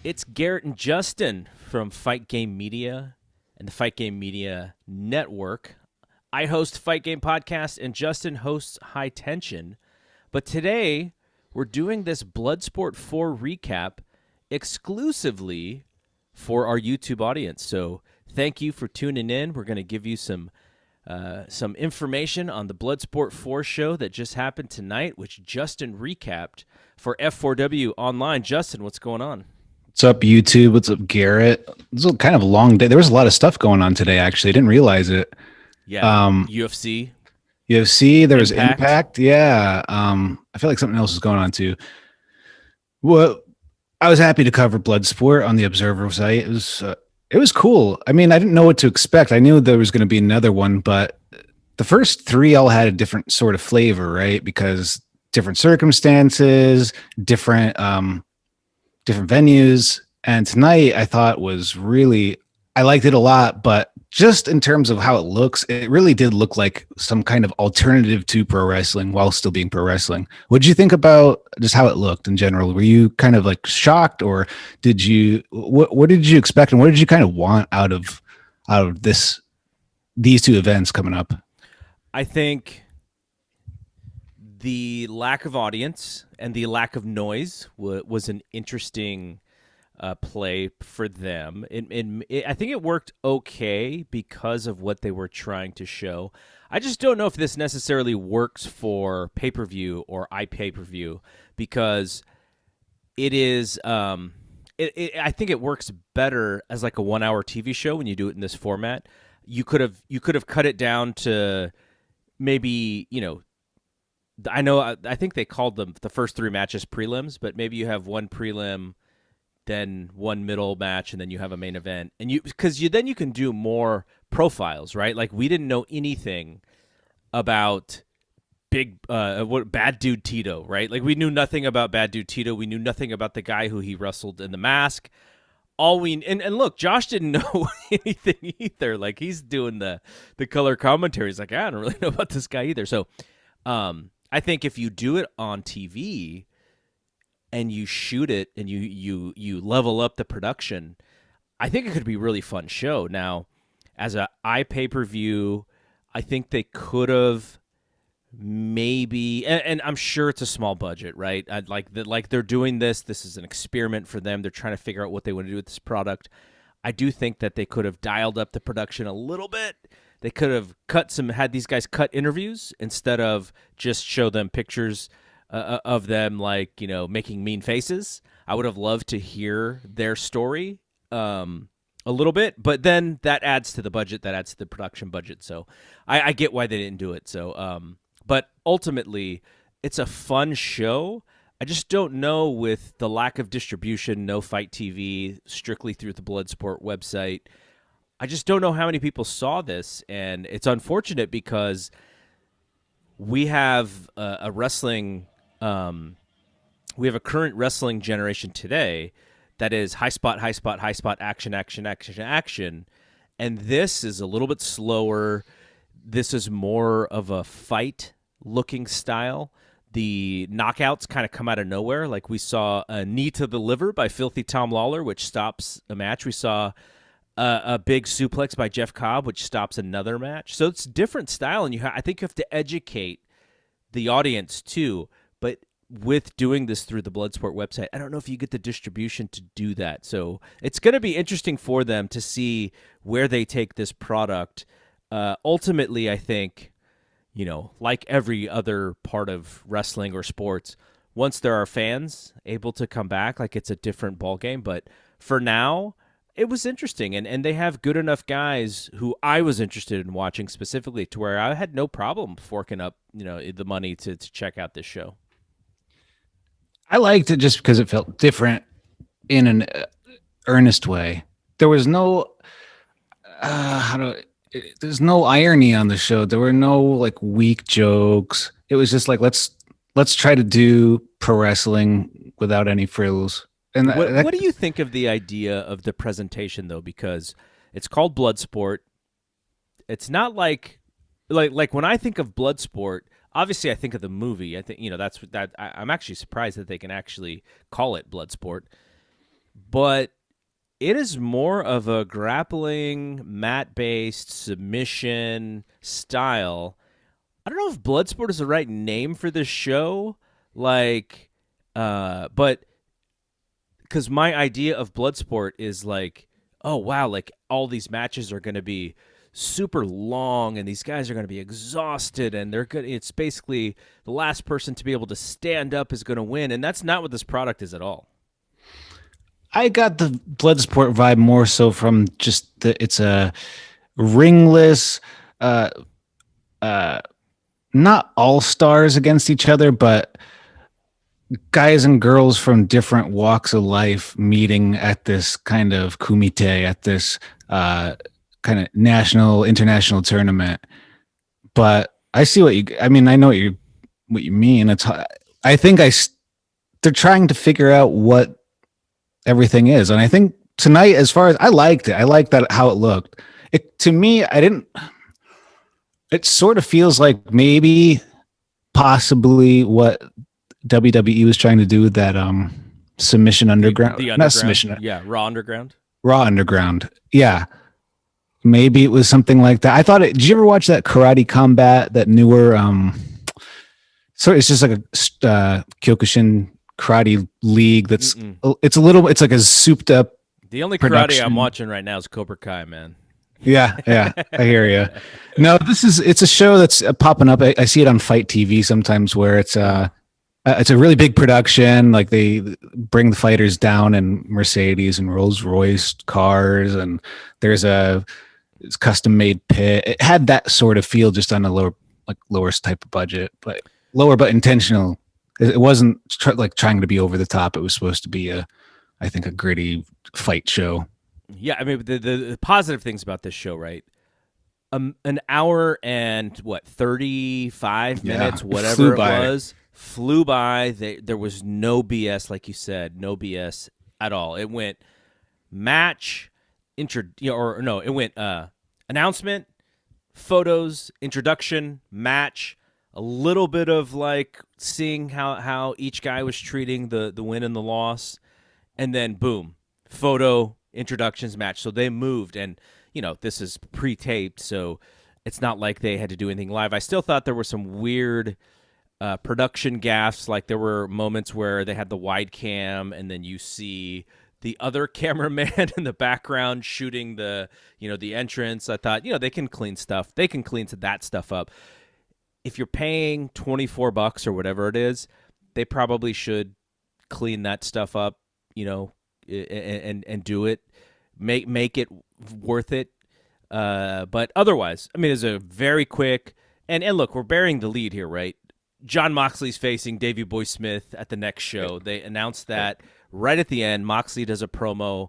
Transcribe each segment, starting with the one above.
It's Garrett and Justin from Fight Game Media and the Fight Game Media Network. I host Fight Game Podcast and Justin hosts High Tension. But today, we're doing this Bloodsport 4 recap exclusively for our YouTube audience. So thank you for tuning in. We're going to give you some information on the Bloodsport 4 show that just happened tonight, which Justin recapped for F4W Online. Justin, what's going on? What's up, YouTube? What's up, Garrett? This was kind of a long day. There was a lot of stuff going on today, actually. I didn't realize it. Yeah, UFC. There was Impact. Yeah. I feel like something else is going on, too. Well, I was happy to cover Bloodsport on the Observer site. It was cool. I mean, I didn't know what to expect. I knew there was going to be another one, but the first three all had a different sort of flavor, right? Because different circumstances, different venues. And tonight I thought I liked it a lot, but just in terms of how it looks, it really did look like some kind of alternative to pro wrestling while still being pro wrestling. What did you think about just how it looked in general? Were you kind of like shocked, or what did you expect, and what did you kind of want out of these two events coming up? I think the lack of audience and the lack of noise was an interesting play for them. I think it worked okay because of what they were trying to show. I just don't know if this necessarily works for pay-per-view or iPay-per-view, because it is I think it works better as like a 1-hour TV show when you do it in this format. You could have cut it down to maybe, I think they called them the first three matches prelims, but maybe you have one prelim, then one middle match, and then you have a main event. And then you can do more profiles, right? Like, we didn't know anything about Bad Dude Tito, right? Like, we knew nothing about Bad Dude Tito. We knew nothing about the guy who he wrestled in the mask. And look, Josh didn't know anything either. Like, he's doing the color commentary. He's like, I don't really know about this guy either. So, I think if you do it on TV and you shoot it and you level up the production, I think it could be a really fun show. Now, as a iPay-per-view, I think they could have maybe, and I'm sure it's a small budget, right? Like they're doing this. This is an experiment for them. They're trying to figure out what they want to do with this product. I do think that they could have dialed up the production a little bit. They could have had these guys cut interviews instead of just show them pictures of them, like, making mean faces. I would have loved to hear their story a little bit, but then that adds to the budget, that adds to the production budget. So I get why they didn't do it. So, but ultimately, it's a fun show. I just don't know, with the lack of distribution, no Fight TV, strictly through the Bloodsport website, I just don't know how many people saw this, and it's unfortunate because we have a current wrestling generation today that is high spot, action, and this is a little bit slower. This is more of a fight-looking style. The knockouts kind of come out of nowhere. Like, we saw a knee to the liver by Filthy Tom Lawler, which stops a match. We saw a big suplex by Jeff Cobb, which stops another match. So it's different style, and I think you have to educate the audience too. But with doing this through the Bloodsport website, I don't know if you get the distribution to do that. So it's going to be interesting for them to see where they take this product. Ultimately, I think, like every other part of wrestling or sports, once there are fans able to come back, like, it's a different ballgame. But for now, it was interesting, and they have good enough guys who I was interested in watching specifically, to where I had no problem forking up, the money to check out this show. I liked it just because it felt different in an earnest way. There was no there's no irony on the show. There were no like weak jokes. It was just like, let's try to do pro wrestling without any frills. And what do you think of the idea of the presentation, though? Because it's called Bloodsport. It's not like when I think of Bloodsport, obviously I think of the movie. I think, I'm actually surprised that they can actually call it Bloodsport. but it is more of a grappling, mat-based submission style. I don't know if Bloodsport is the right name for this show, like, but because my idea of Bloodsport is like, oh wow, like all these matches are going to be super long, and these guys are going to be exhausted, and they're good. It's basically the last person to be able to stand up is going to win, and that's not what this product is at all. I got the Bloodsport vibe more so from just it's a ringless, uh, uh, not all stars against each other, but guys and girls from different walks of life meeting at this kind of kumite, at this kind of national, international tournament. But I see I mean, I know what you mean. I think they're trying to figure out what everything is. And I think tonight, as far as I liked it, I liked that how it looked. To me, I didn't. It sort of feels like maybe, possibly what WWE was trying to do with that submission underground, the not underground, submission, yeah, Raw Underground, yeah. Maybe it was something like that. I thought it. Did you ever watch that Karate Combat, that newer? So it's just like a Kyokushin karate league. It's a little. It's like a souped up. The only production. karate I'm watching right now is Cobra Kai, man. Yeah, I hear you. No, it's a show that's popping up. I see it on Fight TV sometimes, where it's a really big production. Like they bring the fighters down in Mercedes and Rolls Royce cars, and there's it's custom made pit. It had that sort of feel, just on a lower type of budget, but lower but intentional. It wasn't trying to be over the top. It was supposed to be I think a gritty fight show. Yeah, I mean the positive things about this show, right? An hour and 35 minutes, whatever it was, flew by. There was no BS, like you said, no BS at all. It went match, it went announcement, photos, introduction, match, a little bit of like seeing how each guy was treating the win and the loss, and then boom, photo, introductions, match. So they moved, and this is pre-taped, so it's not like they had to do anything live. I still thought there were some weird production gaffes. Like there were moments where they had the wide cam, and then you see the other cameraman in the background shooting the entrance. I thought, they can clean stuff. They can clean that stuff up. If you're paying $24 or whatever it is, they probably should clean that stuff up, and do it, make it worth it. But otherwise, I mean, it's a very quick and look, we're bearing the lead here, right? John Moxley's facing Davey Boy Smith at the next show. They announced that right at the end. Moxley does a promo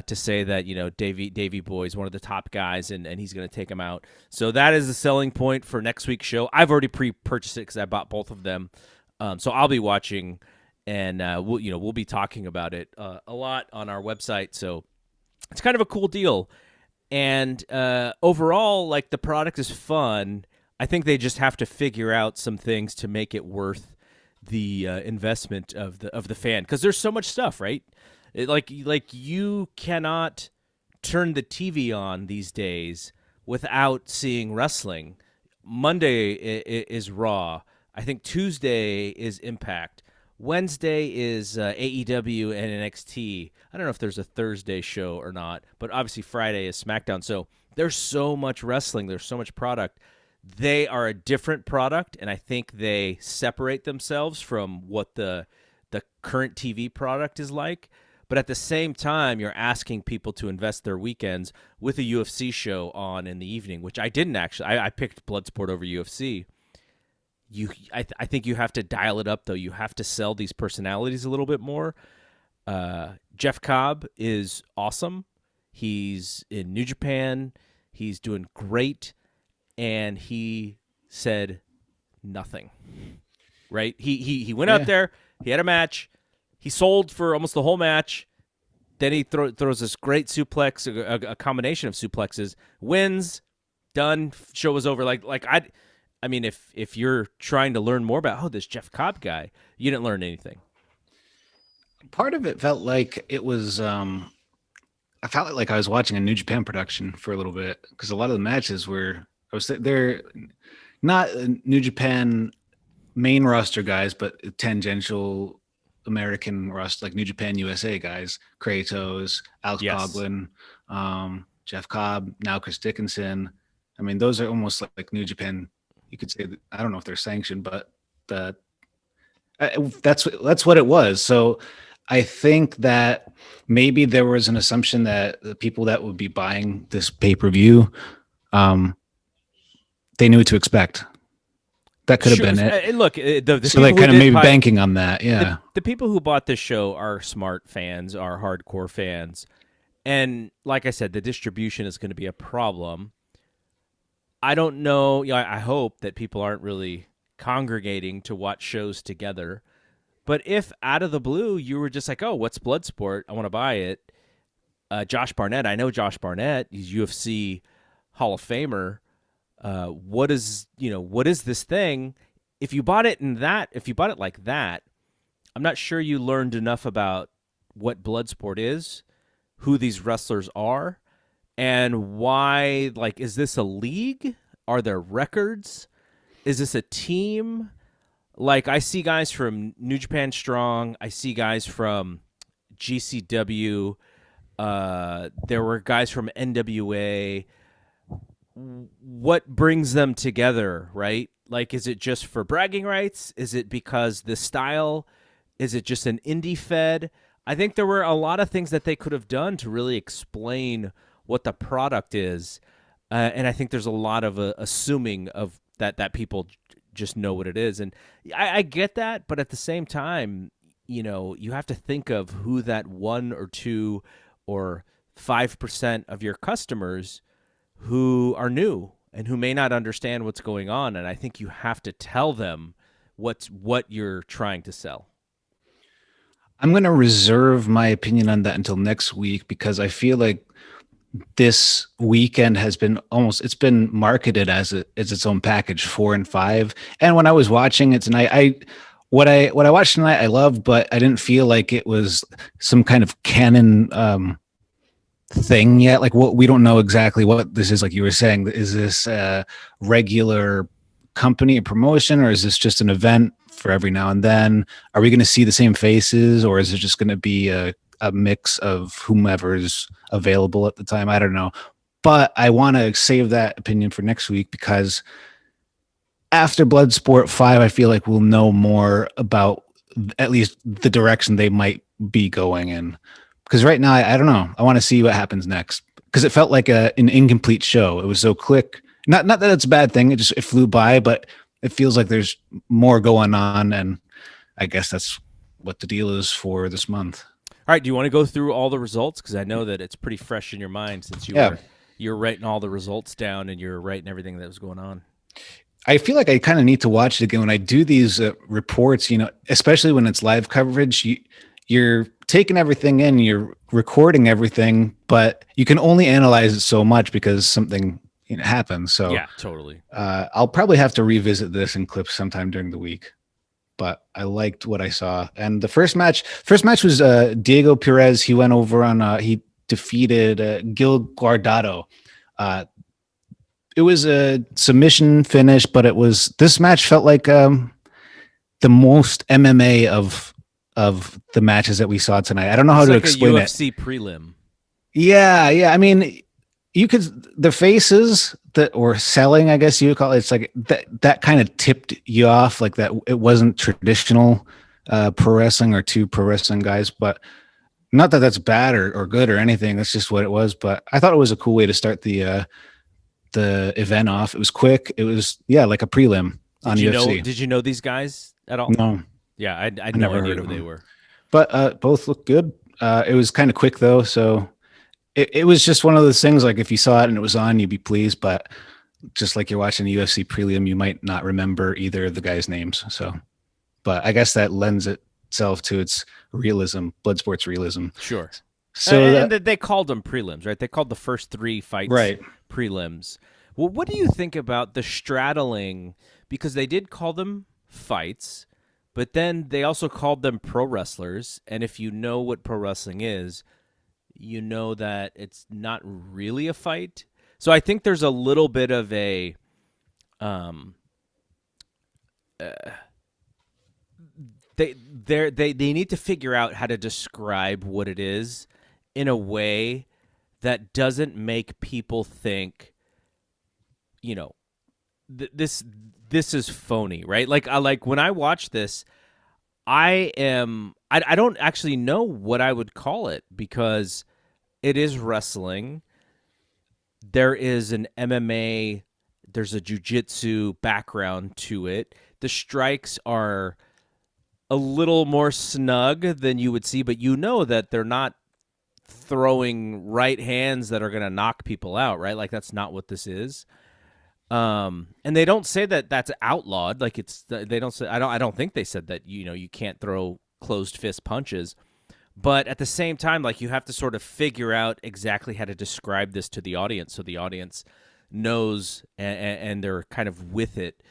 to say that Davey Boy is one of the top guys, and he's going to take him out. So that is the selling point for next week's show. I've already pre-purchased it because I bought both of them, so I'll be watching, and we'll be talking about it a lot on our website. So it's kind of a cool deal, and overall, like, the product is fun. I think they just have to figure out some things to make it worth the investment of the fan, because there's so much stuff, right? Like you cannot turn the TV on these days without seeing wrestling. Monday is Raw. I think Tuesday is Impact. Wednesday is AEW and NXT. I don't know if there's a Thursday show or not, but obviously Friday is SmackDown. So there's so much wrestling. There's so much product. They are a different product, and I think they separate themselves from what the current TV product is like. But at the same time, you're asking people to invest their weekends with a UFC show on in the evening, which I didn't actually. I picked Bloodsport over UFC. I think you have to dial it up, though. You have to sell these personalities a little bit more. Jeff Cobb is awesome. He's in New Japan. He's doing great. And he said nothing, right? He went out there. He had a match. He sold for almost the whole match. Then he throws this great suplex, a combination of suplexes, wins, done, show was over. I mean, if you're trying to learn more about this Jeff Cobb guy, you didn't learn anything. Part of it felt like it was. I felt like I was watching a New Japan production for a little bit because a lot of the matches were. I was they're not New Japan main roster guys, but tangential American roster like New Japan USA guys, Kratos, Alex Yes. Coughlin, Jeff Cobb, now Chris Dickinson. I mean, those are almost like New Japan. You could say that, I don't know if they're sanctioned, but the that's what it was. So I think that maybe there was an assumption that the people that would be buying this pay per view, um, they knew what to expect. That could have Sure. been it. Look, the So they people who kind of did maybe buy banking on that. Yeah. the people who bought this show are smart fans, are hardcore fans, and like I said, the distribution is going to be a problem. I don't know. I hope that people aren't really congregating to watch shows together. But if out of the blue you were just like, "Oh, what's Bloodsport? I want to buy it." Josh Barnett, I know Josh Barnett. He's UFC Hall of Famer. What is this thing? If you bought it like that, I'm not sure you learned enough about what Bloodsport is, who these wrestlers are, and why. Like, is this a league? Are there records? Is this a team? Like, I see guys from New Japan Strong. I see guys from GCW. There were guys from NWA. What brings them together, right? Like, is it just for bragging rights? Is it because the style? Is it just an indie fed? I think there were a lot of things that they could have done to really explain what the product is, and I think there's a lot of assuming of that people just know what it is, and I get that, but at the same time, you have to think of who that 1 or 2 or 5% of your customers who are new and who may not understand what's going on, and I think you have to tell them what you're trying to sell. I'm going to reserve my opinion on that until next week because I feel like this weekend has been it's been marketed as its own package 4 and 5. And when I was watching it tonight, what I watched tonight I loved, but I didn't feel like it was some kind of canon thing yet. Like, what we don't know exactly what this is. Like you were saying, is this a regular company and promotion, or is this just an event for every now and then? Are we going to see the same faces, or is it just going to be a mix of whomever's available at the time? I don't know, but I want to save that opinion for next week because after Bloodsport 5, I feel like we'll know more about at least the direction they might be going in. Because right now, I don't know. I want to see what happens next because it felt like an incomplete show. It was so quick. Not that it's a bad thing. It flew by, but it feels like there's more going on, and I guess that's what the deal is for this month. All right, do you want to go through all the results? Because I know that it's pretty fresh in your mind since you're writing all the results down and you're writing everything that was going on. I feel like I kind of need to watch it again when I do these reports. Especially when it's live coverage, you're taking everything in, you're recording everything, but you can only analyze it so much because something happens. So yeah, totally. I'll probably have to revisit this in clips sometime during the week. But I liked what I saw. And the first match was Diego Perez. He went over he defeated Gil Guardado. It was a submission finish, but this match felt like the most MMA of the matches that we saw tonight. I don't know how to explain it. UFC prelim. Yeah. I mean, the faces that were selling, I guess you would call it. It's like that kind of tipped you off, like that. It wasn't traditional pro wrestling or two pro wrestling guys, but not that that's bad or good or anything. That's just what it was. But I thought it was a cool way to start the event off. It was quick. It was like a prelim on UFC. Did you know these guys at all? No. Yeah, I never heard who they were. But both looked good. It was kind of quick though, so it was just one of those things. Like if you saw it and it was on, you'd be pleased. But just like you're watching a UFC prelim, you might not remember either of the guys' names. So, but I guess that lends itself to its realism, Bloodsport's realism. Sure. So and they called them prelims, right? They called the first 3 fights prelims. Well, what do you think about the straddling? Because they did call them fights, But then they also called them pro wrestlers, and if you know what pro wrestling is, you know that it's not really a fight. So I think there's a little bit of a um they need to figure out how to describe what it is in a way that doesn't make people think, you know, this is phony, right? Like when I watch this, I don't actually know what I would call it because it is wrestling. There is an MMA, there's a jiu-jitsu background to it. The strikes are a little more snug than you would see, but you know that they're not throwing right hands that are going to knock people out, right? Like that's not what this is. And they don't say that that's outlawed. Like they don't say, I don't think they said that, you know, you can't throw closed fist punches, but at the same time, like you have to sort of figure out exactly how to describe this to the audience. So the audience knows and they're kind of with it.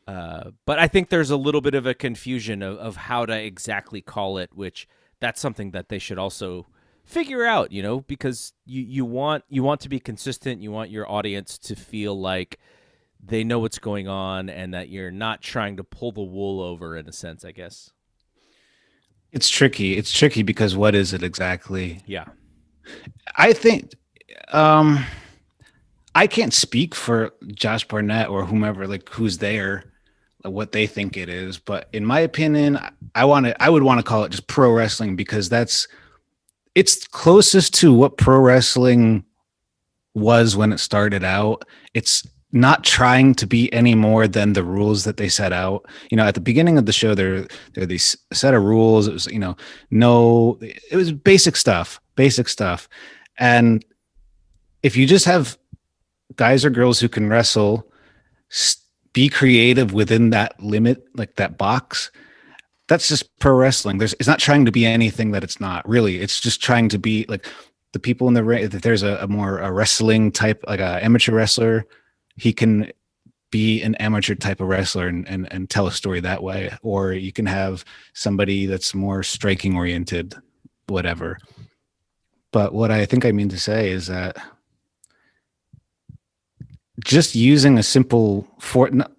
But I think there's a little bit of a confusion of how to exactly call it, which that's something that they should also figure out, you know, because you want to be consistent. You want your audience to feel like they know what's going on and that you're not trying to pull the wool over in a sense, I guess. It's tricky. It's tricky because what is it exactly? Yeah. I think I can't speak for Josh Barnett or whomever, like who's there, what they think it is. But in my opinion, I would want to call it just pro wrestling because it's closest to what pro wrestling was when it started out. It's not trying to be any more than the rules that they set out. You know, at the beginning of the show, there are these set of rules. It was, you know, it was basic stuff. And if you just have guys or girls who can wrestle, be creative within that limit, like that box, that's just pro wrestling. It's not trying to be anything that it's not really. It's just trying to be like the people in the ring. If there's a wrestling type, like a amateur wrestler, he can be an amateur type of wrestler and tell a story that way. Or you can have somebody that's more striking oriented, whatever. But what I think I mean to say is that just using a simple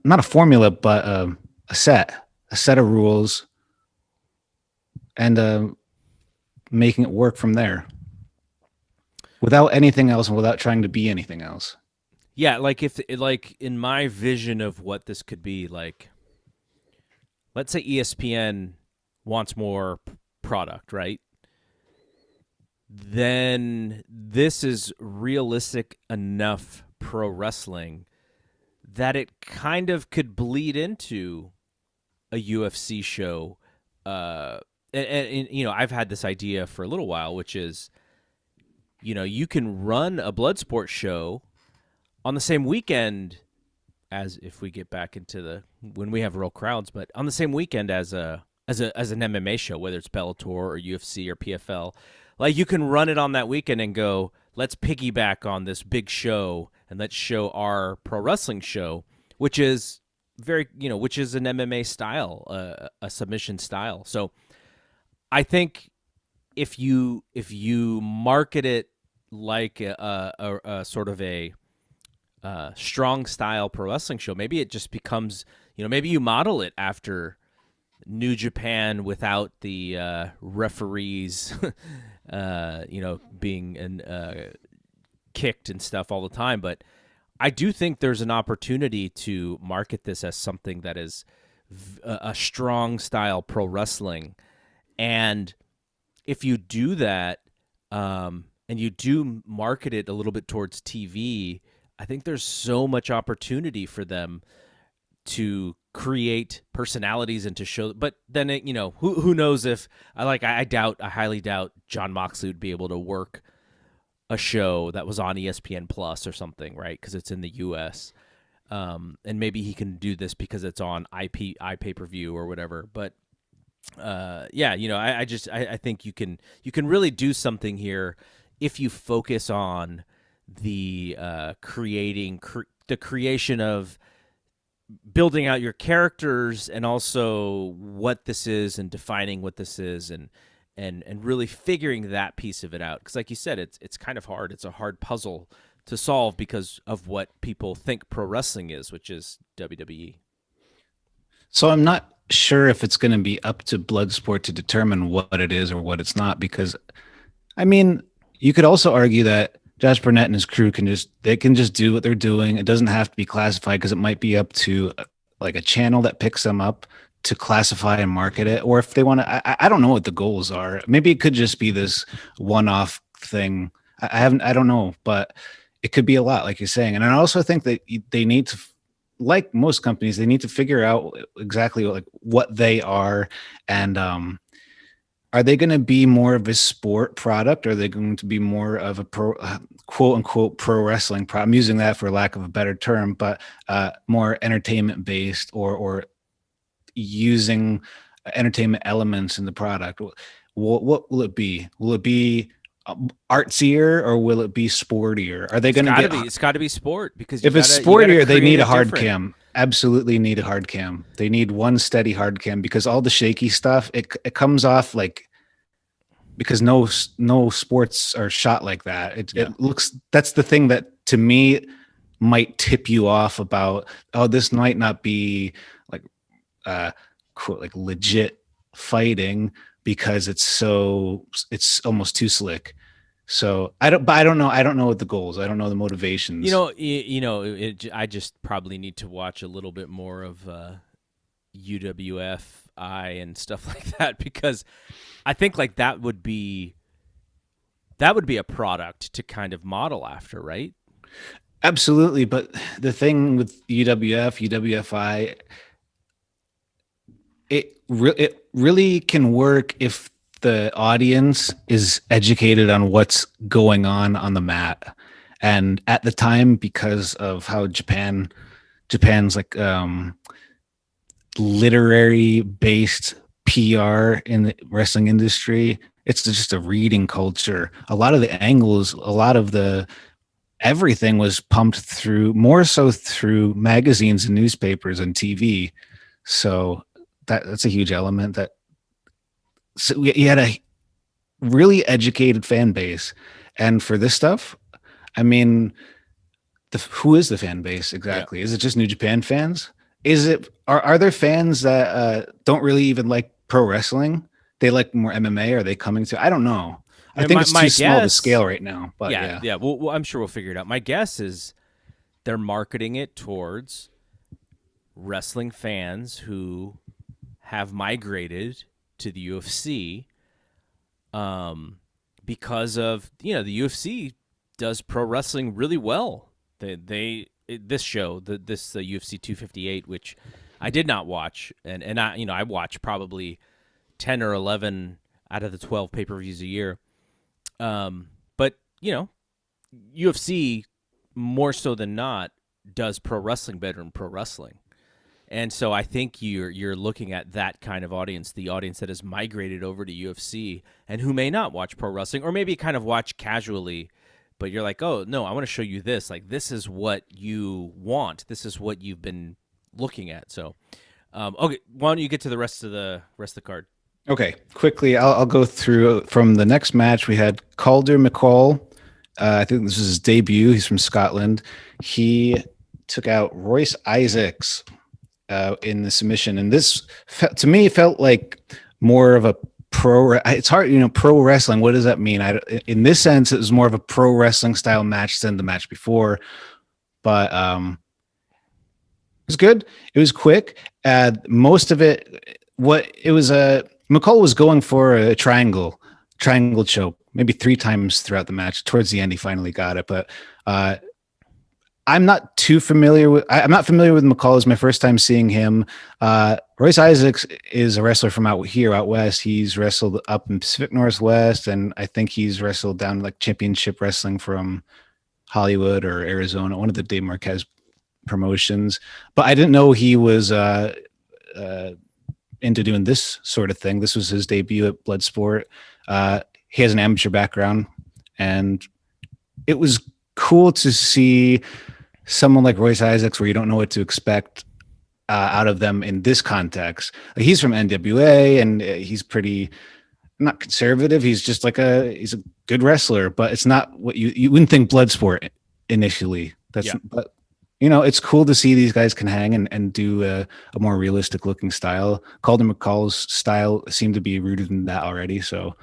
not a formula, but a set of rules and making it work from there without anything else and without trying to be anything else. Yeah, like like in my vision of what this could be, like let's say ESPN wants more product, right? Then this is realistic enough pro wrestling that it kind of could bleed into a UFC show. And you know, I've had this idea for a little while, which is, you know, you can run a Bloodsport show on the same weekend as, if we get back into when we have real crowds, but on the same weekend as an MMA show, whether it's Bellator or UFC or PFL. Like you can run it on that weekend and go, let's piggyback on this big show and let's show our pro wrestling show, which is which is an MMA style, a submission style. So I think if you market it like a sort of a strong style pro wrestling show, maybe it just becomes, you know, maybe you model it after New Japan without the referees, you know, being kicked and stuff all the time. But I do think there's an opportunity to market this as something that is a strong style pro wrestling. And if you do that, and you do market it a little bit towards TV, I think there's so much opportunity for them to create personalities and to show. But then, you know, who knows if I highly doubt Jon Moxley would be able to work a show that was on ESPN Plus or something, right? Because it's in the US. And maybe he can do this because it's on iPay-per-view or whatever. But yeah, you know, I think you can really do something here if you focus on the creation of building out your characters and also what this is and defining what this is and really figuring that piece of it out, because like you said, it's kind of hard. It's a hard puzzle to solve because of what people think pro wrestling is, which is WWE. So I'm not sure if it's going to be up to Bloodsport to determine what it is or what it's not, because I mean, you could also argue that Josh Barnett and his crew can just do what they're doing. It doesn't have to be classified, because it might be up to like a channel that picks them up to classify and market it. Or if they want to, I don't know what the goals are. Maybe it could just be this one-off thing. I don't know, but it could be a lot, like you're saying. And I also think that they need to, like most companies, they need to figure out exactly like what they are. And are they going to be more of a sport product, or are they going to be more of a quote unquote pro wrestling product? I'm using that for lack of a better term, but more entertainment based, or using entertainment elements in the product. What will it be? Will it be artsier, or will it be sportier? Are they going to get? It's got to be sport, because if it's sportier, they need a hard cam. Absolutely need a hard cam. They need one steady hard cam, because all the shaky stuff, it comes off like, because no sports are shot like that. It looks, that's the thing that to me might tip you off about, oh, this might not be like quote, like legit fighting, because it's almost too slick. So I don't know what the goals. I don't know the motivations. I just probably need to watch a little bit more of UWFI and stuff like that, because I think like that would be a product to kind of model after, right? Absolutely, but the thing with UWFI, it really can work if the audience is educated on what's going on the mat. And at the time, because of how Japan's like literary based PR in the wrestling industry, it's just a reading culture. A lot of the angles, a lot of the everything was pumped through, more so through magazines and newspapers and TV. So that's a huge element. That so you had a really educated fan base, and for this stuff, I mean, who is the fan base exactly? Yeah. Is it just New Japan fans? Is it are there fans that don't really even like pro wrestling? They like more MMA. Are they coming to? I don't know. I think it's too small to scale right now. But yeah. Well, I'm sure we'll figure it out. My guess is they're marketing it towards wrestling fans who have migrated to the UFC, because of the UFC does pro wrestling really well. This show, this UFC 258, which I did not watch, and I watch probably 10 or 11 out of the 12 pay-per-views a year. But UFC more so than not does pro wrestling better than pro wrestling. And so I think you're looking at that kind of audience, the audience that has migrated over to UFC and who may not watch pro wrestling, or maybe kind of watch casually, but you're like, oh, no, I want to show you this. Like, this is what you want. This is what you've been looking at. So, okay, why don't you get to the rest of the card? Okay, quickly, I'll go through from the next match. We had Calder McCall. I think this was his debut. He's from Scotland. He took out Royce Isaacs in the submission, and this to me felt like more of a pro. It's hard, pro wrestling. What does that mean? In this sense, it was more of a pro wrestling style match than the match before, but it was good. It was quick. Most of it, McCall was going for a triangle choke, maybe 3 times throughout the match. Towards the end, he finally got it, but I'm not familiar with McCall. It's my first time seeing him. Royce Isaacs is a wrestler from out west. He's wrestled up in Pacific Northwest, and I think he's wrestled down like championship wrestling from Hollywood or Arizona, one of the Dave Marquez promotions. But I didn't know he was into doing this sort of thing. This was his debut at Bloodsport. He has an amateur background, and it was cool to see someone like Royce Isaacs, where you don't know what to expect, out of them in this context. Like, he's from NWA, and he's pretty not conservative. He's just like he's a good wrestler, but it's not what you wouldn't think Bloodsport initially. But it's cool to see these guys can hang and do a more realistic looking style. Calder McCall's style seemed to be rooted in that already. So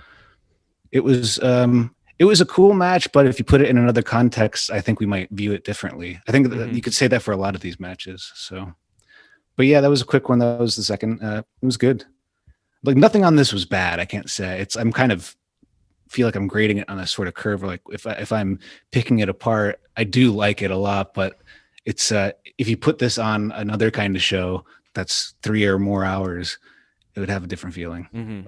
it was a cool match, but if you put it in another context, I think we might view it differently. I think that you could say that for a lot of these matches. So, but yeah, that was a quick one. That was the second. It was good. Like, nothing on this was bad. I can't say I'm kind of feel like I'm grading it on a sort of curve. Like, if I'm picking it apart, I do like it a lot, but it's if you put this on another kind of show that's 3 or more hours, it would have a different feeling.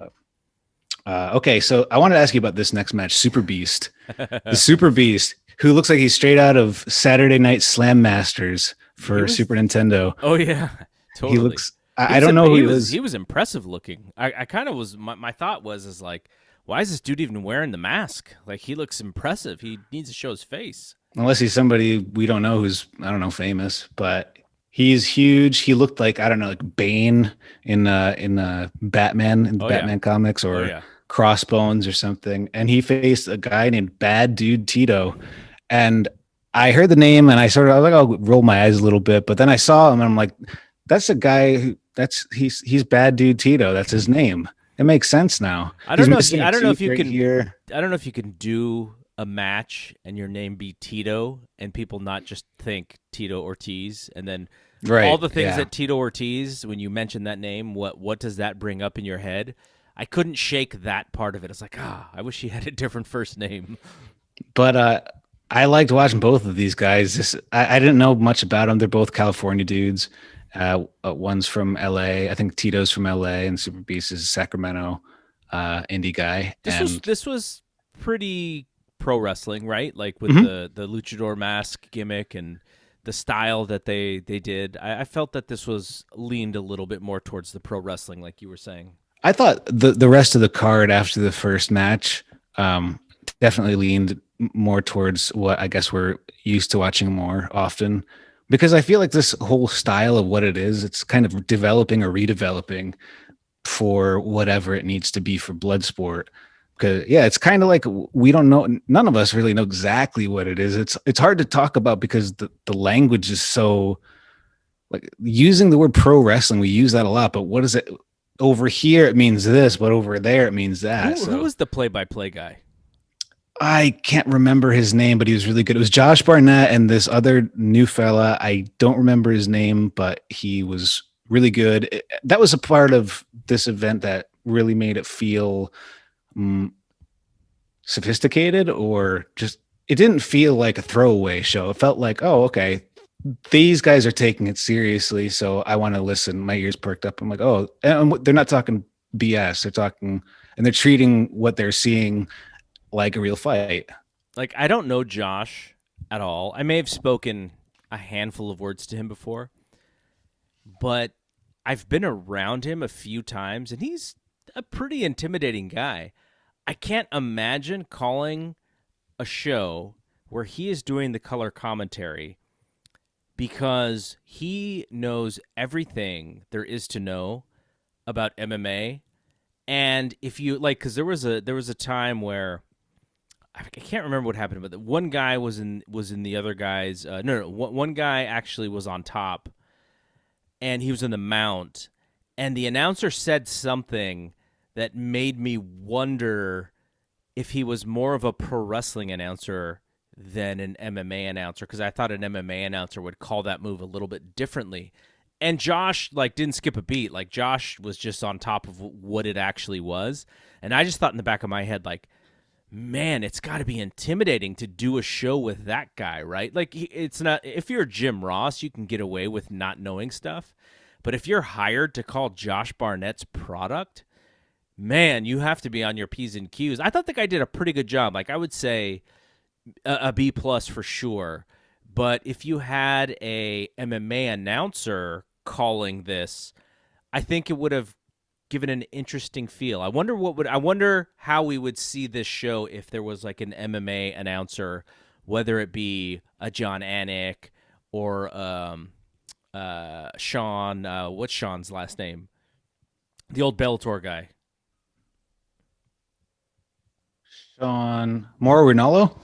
But, okay, so I wanted to ask you about this next match, Super Beast. The Super Beast, who looks like he's straight out of Saturday Night Slam Masters for Super Nintendo. Oh yeah, totally. He looks. I don't know who he was. He was impressive looking. I kind of was. My thought was like, why is this dude even wearing the mask? Like, he looks impressive. He needs to show his face. Unless he's somebody we don't know who's, I don't know, famous, but he's huge. He looked like, I don't know, like Bane in Batman, in the Batman comics, or Crossbones or something. And he faced a guy named Bad Dude Tito. And I heard the name and I was like, I'll roll my eyes a little bit. But then I saw him and I'm like, that's a guy who he's Bad Dude Tito. That's his name. It makes sense now. I don't know if you can do a match and your name be Tito and people not just think Tito Ortiz, and then all the things that Tito Ortiz, when you mention that name, what does that bring up in your head? I couldn't shake that part of it. It's like, I wish he had a different first name. But I liked watching both of these guys. I didn't know much about them. They're both California dudes. One's from LA. I think Tito's from LA, and Super Beast is a Sacramento indie guy. This was pretty pro wrestling, right? Like with the luchador mask gimmick and the style that they did. I felt that this was leaned a little bit more towards the pro wrestling, like you were saying. I thought the rest of the card after the first match definitely leaned more towards what I guess we're used to watching more often, because I feel like this whole style of what it is, it's kind of developing or redeveloping for whatever it needs to be for Bloodsport. Because it's kind of like we don't know. None of us really know exactly what it is. It's hard to talk about because the language is so, like, using the word pro wrestling. We use that a lot, but what is it over here? It means this, but over there it means that. Who was the play-by-play guy? I can't remember his name, but he was really good. It was Josh Barnett and this other new fella. I don't remember his name, but he was really good. That was a part of this event that really made it feel sophisticated, or just, it didn't feel like a throwaway show. It felt like, oh, okay, these guys are taking it seriously, so I want to listen. My ears perked up. I'm like, oh, and they're not talking BS. They're talking, and they're treating what they're seeing like a real fight. Like, I don't know Josh at all. I may have spoken a handful of words to him before, but I've been around him a few times, and he's a pretty intimidating guy. I can't imagine calling a show where he is doing the color commentary, because he knows everything there is to know about MMA. And if you like, because there was a time where I can't remember what happened, but one guy was in the other guy's. One guy actually was on top, and he was in the mount, and the announcer said something that made me wonder if he was more of a pro wrestling announcer than an MMA announcer, because I thought an MMA announcer would call that move a little bit differently. And Josh, like, didn't skip a beat. Like, Josh was just on top of what it actually was. And I just thought in the back of my head, like, man, it's got to be intimidating to do a show with that guy, right? Like, it's not, if you're Jim Ross, you can get away with not knowing stuff. But if you're hired to call Josh Barnett's product, man, you have to be on your P's and Q's. I thought the guy did a pretty good job. Like, I would say a B+ for sure. But if you had a MMA announcer calling this, I think it would have given an interesting feel. I wonder how we would see this show if there was like an MMA announcer, whether it be a John Anik or Sean. What's Sean's last name? The old Bellator guy. Sean Mauro Ranallo.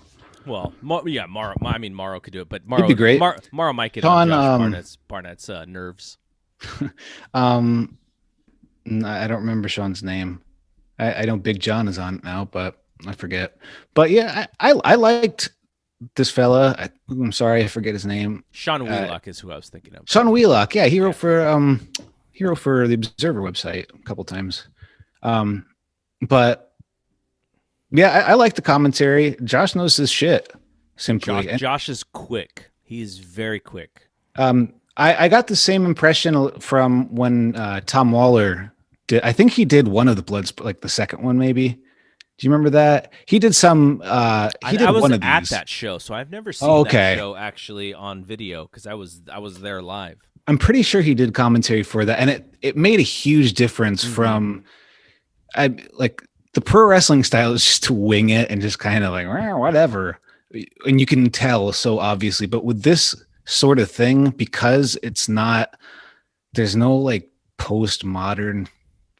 Well, yeah, Morrow. I mean, Morrow could do it, but He'd be great. Morrow might get on Sean, Josh Barnett's nerves. um, I don't remember Sean's name. I know Big John is on it now, but I forget. But yeah, I liked this fella. I'm sorry, I forget his name. Sean Wheelock is who I was thinking of. Sean Wheelock. Yeah, he wrote for the Observer website a couple times. But yeah, I like the commentary. Josh knows his shit. Simply, Josh is quick. He's very quick. I got the same impression from when Tom Waller did. I think he did one of the Bloodsport, like the second one, maybe. Do you remember that? He did some. I was one of at these. that show, so I've never seen that show actually on video because I was there live. I'm pretty sure he did commentary for that, and it made a huge difference from. Like the pro wrestling style is just to wing it and just kind of like whatever, and you can tell so obviously. But with this sort of thing, because it's not, there's no like postmodern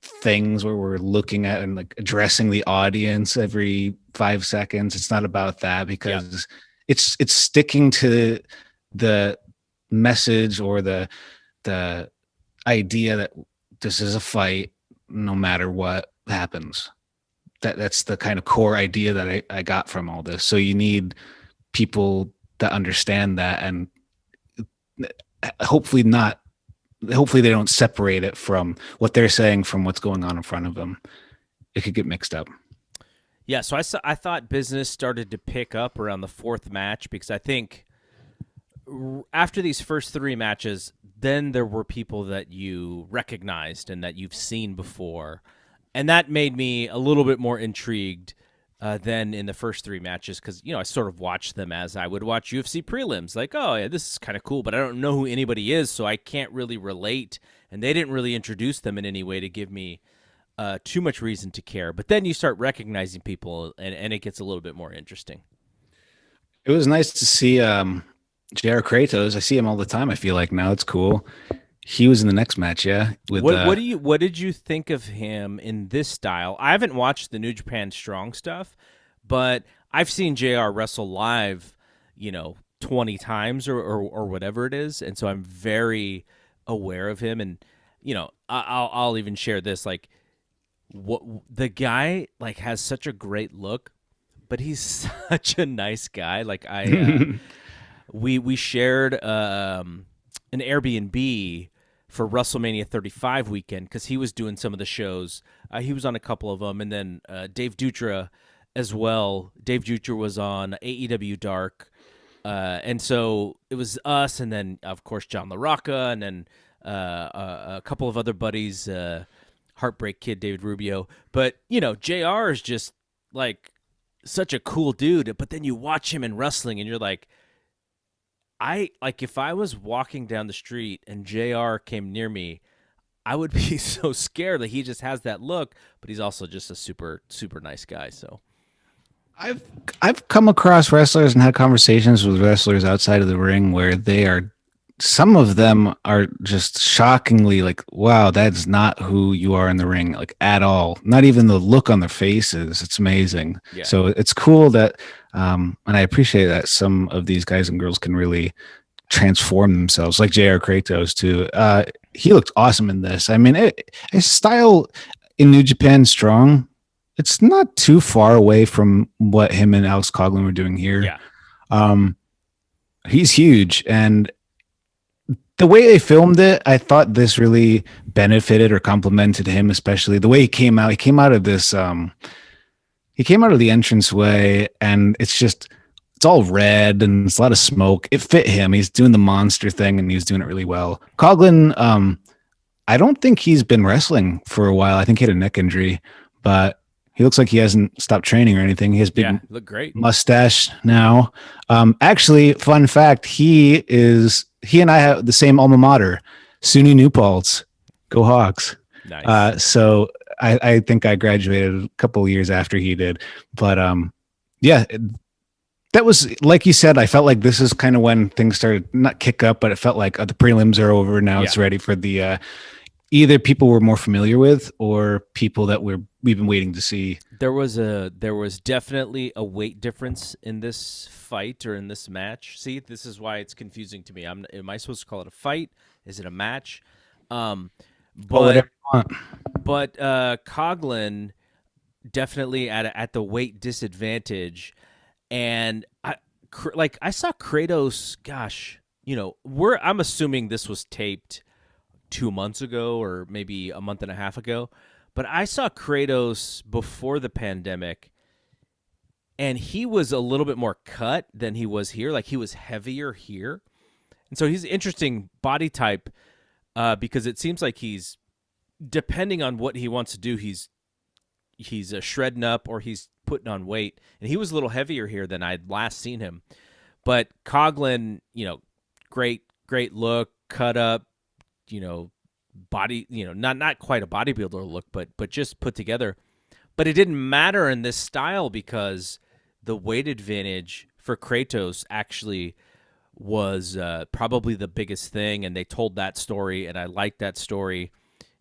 things where we're looking at and like addressing the audience every 5 seconds. It's not about that because it's sticking to the message or the idea that this is a fight no matter what happens. That's the kind of core idea that I got from all this. So you need people that understand that, and hopefully they don't separate it from what they're saying from what's going on in front of them. It could get mixed up. Yeah, so I thought business started to pick up around the fourth match because I think after these first three matches, then there were people that you recognized and that you've seen before. And that made me a little bit more intrigued than in the first three matches because, I sort of watched them as I would watch UFC prelims. Like, oh, yeah, this is kind of cool, but I don't know who anybody is, so I can't really relate. And they didn't really introduce them in any way to give me too much reason to care. But then you start recognizing people, and it gets a little bit more interesting. It was nice to see JR Kratos. I see him all the time, I feel like now. It's cool. He was in the next match, yeah. What did you think of him in this style? I haven't watched the New Japan Strong stuff, but I've seen JR wrestle live, 20 times or whatever it is, and so I'm very aware of him. And I'll even share this. Like, what the guy like has such a great look, but he's such a nice guy. Like we shared an Airbnb for WrestleMania 35 weekend because he was doing some of the shows. He was on a couple of them, and then Dave Dutra as well. Dave Dutra was on AEW Dark, and so it was us, and then of course John LaRocca, and then a couple of other buddies, Heartbreak Kid, David Rubio. But JR is just like such a cool dude. But then you watch him in wrestling, and you're like, if I was walking down the street and JR came near me, I would be so scared that he just has that look, but he's also just a super, super nice guy. So I've come across wrestlers and had conversations with wrestlers outside of the ring where some of them are just shockingly like, wow, that's not who you are in the ring, like at all. Not even the look on their faces. It's amazing. Yeah. So it's cool that, and I appreciate that some of these guys and girls can really transform themselves, like JR Kratos too. He looked awesome in this. I mean, his style in New Japan Strong, it's not too far away from what him and Alex Coughlin were doing here. Yeah. He's huge, and the way they filmed it, I thought this really benefited or complimented him, especially the way he came out. He came out of this, he came out of the entranceway, and it's all red and it's a lot of smoke. It fit him. He's doing the monster thing, and he's doing it really well. Coughlin, I don't think he's been wrestling for a while. I think he had a neck injury, but he looks like he hasn't stopped training or anything. He has big look great mustache now. Actually, fun fact, he and I have the same alma mater, SUNY New Paltz. Go Hawks. Nice. So I think I graduated a couple of years after he did. But yeah, that was like you said. I felt like this is kind of when things started not kick up, but it felt like the prelims are over now. Yeah. It's ready for the either people we're more familiar with or people that we've been waiting to see. There was definitely a weight difference in this fight or in this match. See, this is why it's confusing to me. Am I supposed to call it a fight? Is it a match? Um, Oh, but whatever you want. but Coughlin definitely at the weight disadvantage, and I saw Kratos. Gosh, I'm assuming this was taped 2 months ago or maybe a month and a half ago, but I saw Kratos before the pandemic, and he was a little bit more cut than he was here. Like he was heavier here, and so he's an interesting body type because it seems like he's depending on what he wants to do. He's shredding up or he's putting on weight, and he was a little heavier here than I'd last seen him. But Coughlin, great look, cut up, body, not quite a bodybuilder look, but just put together. But it didn't matter in this style because the weight advantage for Kratos actually was probably the biggest thing, and they told that story, and I liked that story.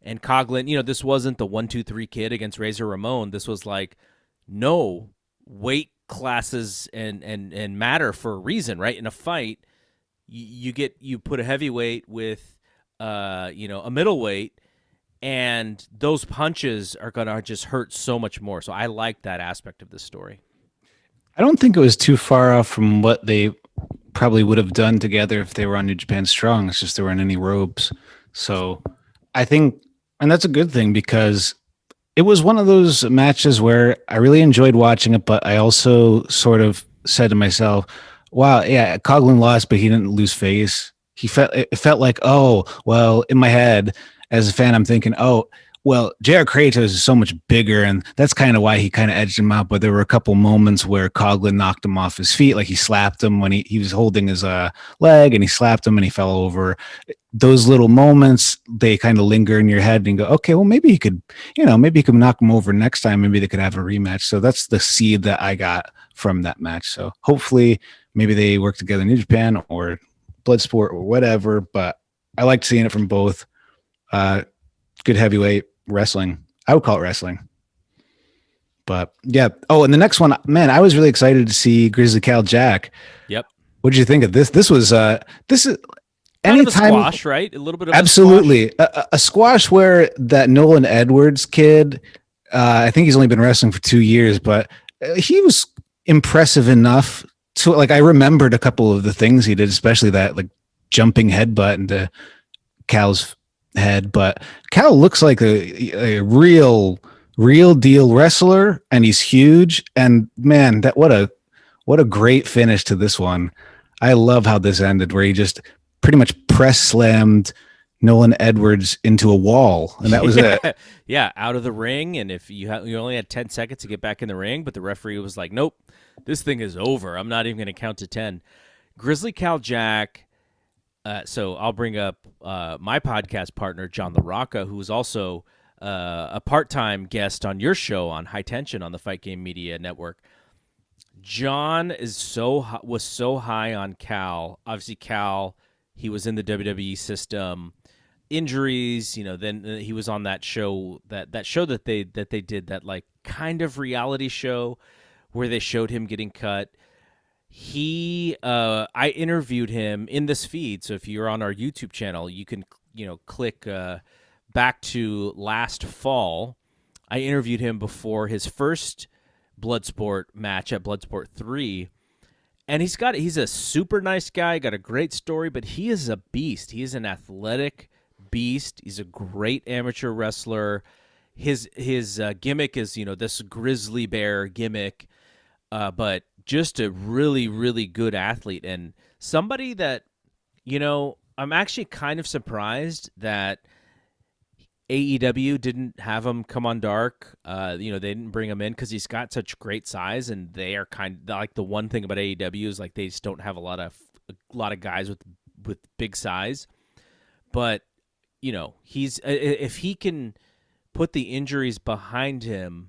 And Coughlin, this wasn't the 1-2-3 kid against Razor Ramon. This was like, no, weight classes and matter for a reason, right? In a fight, you put a heavyweight with a middleweight, and those punches are gonna just hurt so much more. So I like that aspect of this story. I don't think it was too far off from what they probably would have done together if they were on New Japan Strong. It's just there weren't any robes. So I think, and that's a good thing because it was one of those matches where I really enjoyed watching it, but I also sort of said to myself, wow, yeah, Coughlin lost, but he didn't lose face. It felt like, oh, well, in my head as a fan, I'm thinking, oh, well, JR Kratos is so much bigger, and that's kind of why he kind of edged him out. But there were a couple moments where Coughlin knocked him off his feet, like he slapped him when he was holding his leg, and he slapped him, and he fell over. Those little moments, they kind of linger in your head, and you go, okay, well, maybe he could knock him over next time. Maybe they could have a rematch. So that's the seed that I got from that match. So hopefully, maybe they work together in New Japan or Bloodsport or whatever. But I liked seeing it from both. Good heavyweight wrestling. I would call it wrestling. But yeah. Oh, and the next one, man, I was really excited to see Grizzly Cal Jack. Yep. What did you think of this? This is kind of a squash, right? A little bit of absolutely a squash where that Nolan Edwards kid. I think he's only been wrestling for 2 years, but he was impressive enough to like. I remembered a couple of the things he did, especially that like jumping headbutt into Cal's head. But Cal looks like a real deal wrestler, and he's huge. And man, what a great finish to this one. I love how this ended, where he just pretty much press slammed Nolan Edwards into a wall, and that was it. Yeah, out of the ring, and if you only had 10 seconds to get back in the ring, but the referee was like, "Nope, this thing is over. I'm not even going to count to 10." Grizzly Cal Jack. So I'll bring up my podcast partner John LaRocca, who is also a part-time guest on your show on High Tension on the Fight Game Media Network. John was so high on Cal. Obviously, Cal, he was in the WWE system. Injuries, then he was on that show that show that they did, that like kind of reality show where they showed him getting cut. I interviewed him in this feed, so if you're on our YouTube channel, you can click back to last fall. I interviewed him before his first Bloodsport match at Bloodsport 3. And he's a super nice guy, got a great story, but he is a beast. He is an athletic beast. He's a great amateur wrestler. His gimmick is, this grizzly bear gimmick, but just a really, really good athlete. And somebody that, I'm actually kind of surprised that AEW didn't have him come on Dark. They didn't bring him in because he's got such great size, and they are kind of like, the one thing about AEW is like they just don't have a lot of guys with big size. But he's if he can put the injuries behind him,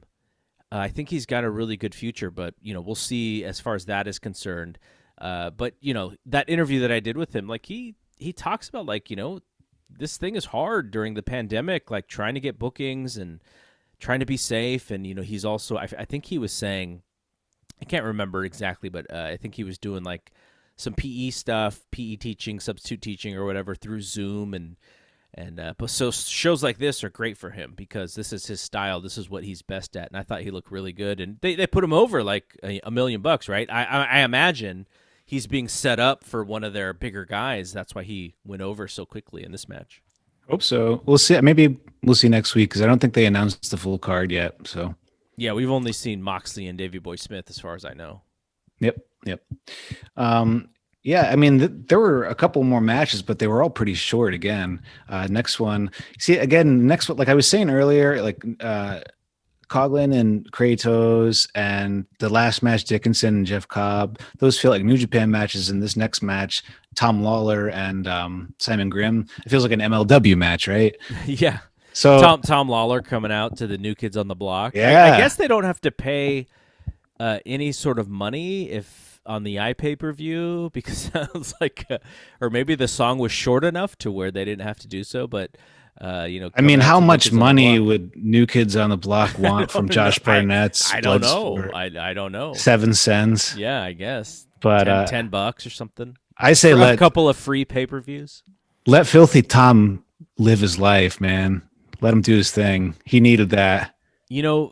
I think he's got a really good future, but we'll see as far as that is concerned. But that interview that I did with him, like he talks about like this thing is hard during the pandemic, like trying to get bookings and trying to be safe, and he's also I think he was saying, I can't remember exactly, but I think he was doing like some PE stuff, PE teaching, substitute teaching, or whatever through Zoom, but so shows like this are great for him because this is his style. This is what he's best at, and I thought he looked really good. And they put him over like $1 million, right? I imagine he's being set up for one of their bigger guys. That's why he went over so quickly in this match. Hope so. We'll see. Maybe we'll see next week because I don't think they announced the full card yet. So yeah, we've only seen Moxley and Davey Boy Smith as far as I know. Yep. Yeah, I mean, there were a couple more matches, but they were all pretty short again. Next one, see, again, next one, like I was saying earlier, like Coughlin and Kratos, and the last match, Dickinson and Jeff Cobb, those feel like New Japan matches. And this next match, Tom Lawler and Simon Grimm, it feels like an MLW match, right? Yeah. So Tom Lawler coming out to the New Kids on the Block. Yeah. I guess they don't have to pay any sort of money if on the iPay-per-view, because it sounds like, or maybe the song was short enough to where they didn't have to do so. But I mean, how much money would New Kids on the Block want from Josh Barnett's? I don't know. I don't know. 7 cents. Yeah, I guess. But $10 or something. I say a couple of free pay-per-views. Let Filthy Tom live his life, man. Let him do his thing. He needed that.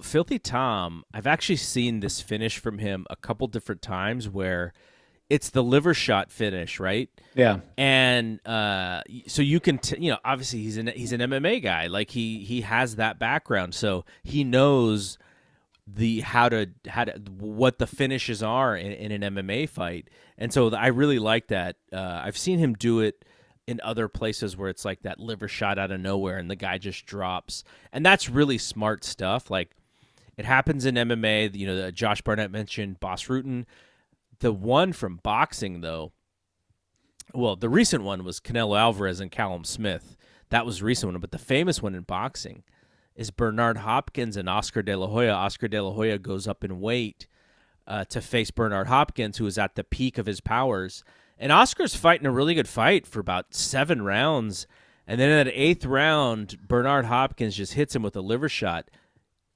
Filthy Tom, I've actually seen this finish from him a couple different times where it's the liver shot finish, right? Yeah. And so you can, obviously he's an MMA guy. Like he has that background, so he knows what the finishes are in an MMA fight. And so I really like that. I've seen him do it in other places where it's like that liver shot out of nowhere and the guy just drops. And that's really smart stuff. Like it happens in MMA, Josh Barnett mentioned Bas Rutten. The one from boxing though, well, the recent one was Canelo Alvarez and Callum Smith. That was the recent one, but the famous one in boxing is Bernard Hopkins and Oscar De La Hoya. Oscar De La Hoya goes up in weight to face Bernard Hopkins, who is at the peak of his powers. And Oscar's fighting a really good fight for about 7 rounds. And then in that 8th round, Bernard Hopkins just hits him with a liver shot.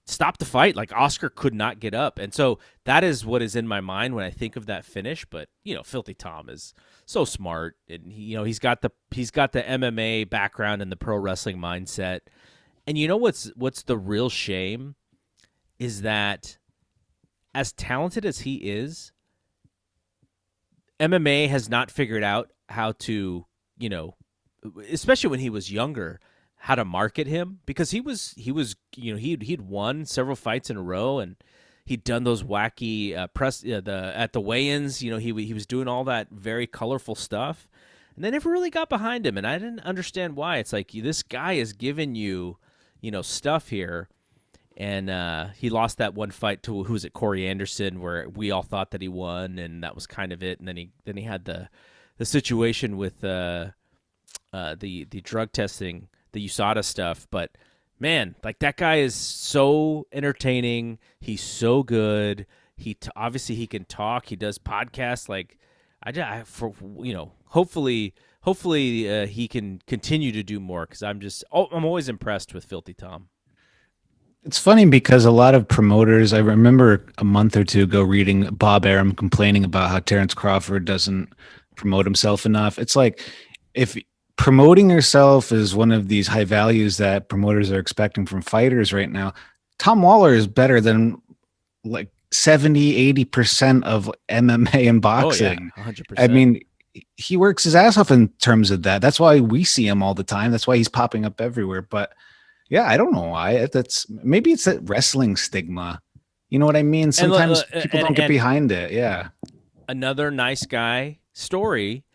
Stopped the fight. Like, Oscar could not get up. And so that is what is in my mind when I think of that finish. But, Filthy Tom is so smart. And, he's got the MMA background and the pro wrestling mindset. And what's the real shame is that as talented as he is, MMA has not figured out how to, especially when he was younger, how to market him, because he'd won several fights in a row and he'd done those wacky press at the weigh-ins. He was doing all that very colorful stuff, and they never really got behind him, and I didn't understand why. It's like this guy is giving you, stuff here. And he lost that one fight to who was it, Corey Anderson, where we all thought that he won, and that was kind of it. And then he had the situation with the drug testing, the USADA stuff. But man, like that guy is so entertaining. He's so good. Obviously he can talk. He does podcasts. Like hopefully he can continue to do more, because I'm always impressed with Filthy Tom. It's funny because a lot of promoters, I remember a month or two ago reading Bob Arum complaining about how Terrence Crawford doesn't promote himself enough. It's like, if promoting yourself is one of these high values that promoters are expecting from fighters right now, Tom Lawler is better than like 70-80% of MMA and boxing. Oh, yeah, 100%. I mean, he works his ass off in terms of that. That's why we see him all the time. That's why he's popping up everywhere. But yeah, I don't know why. Maybe it's that wrestling stigma. You know what I mean? Sometimes people don't get behind it. Yeah. Another nice guy story,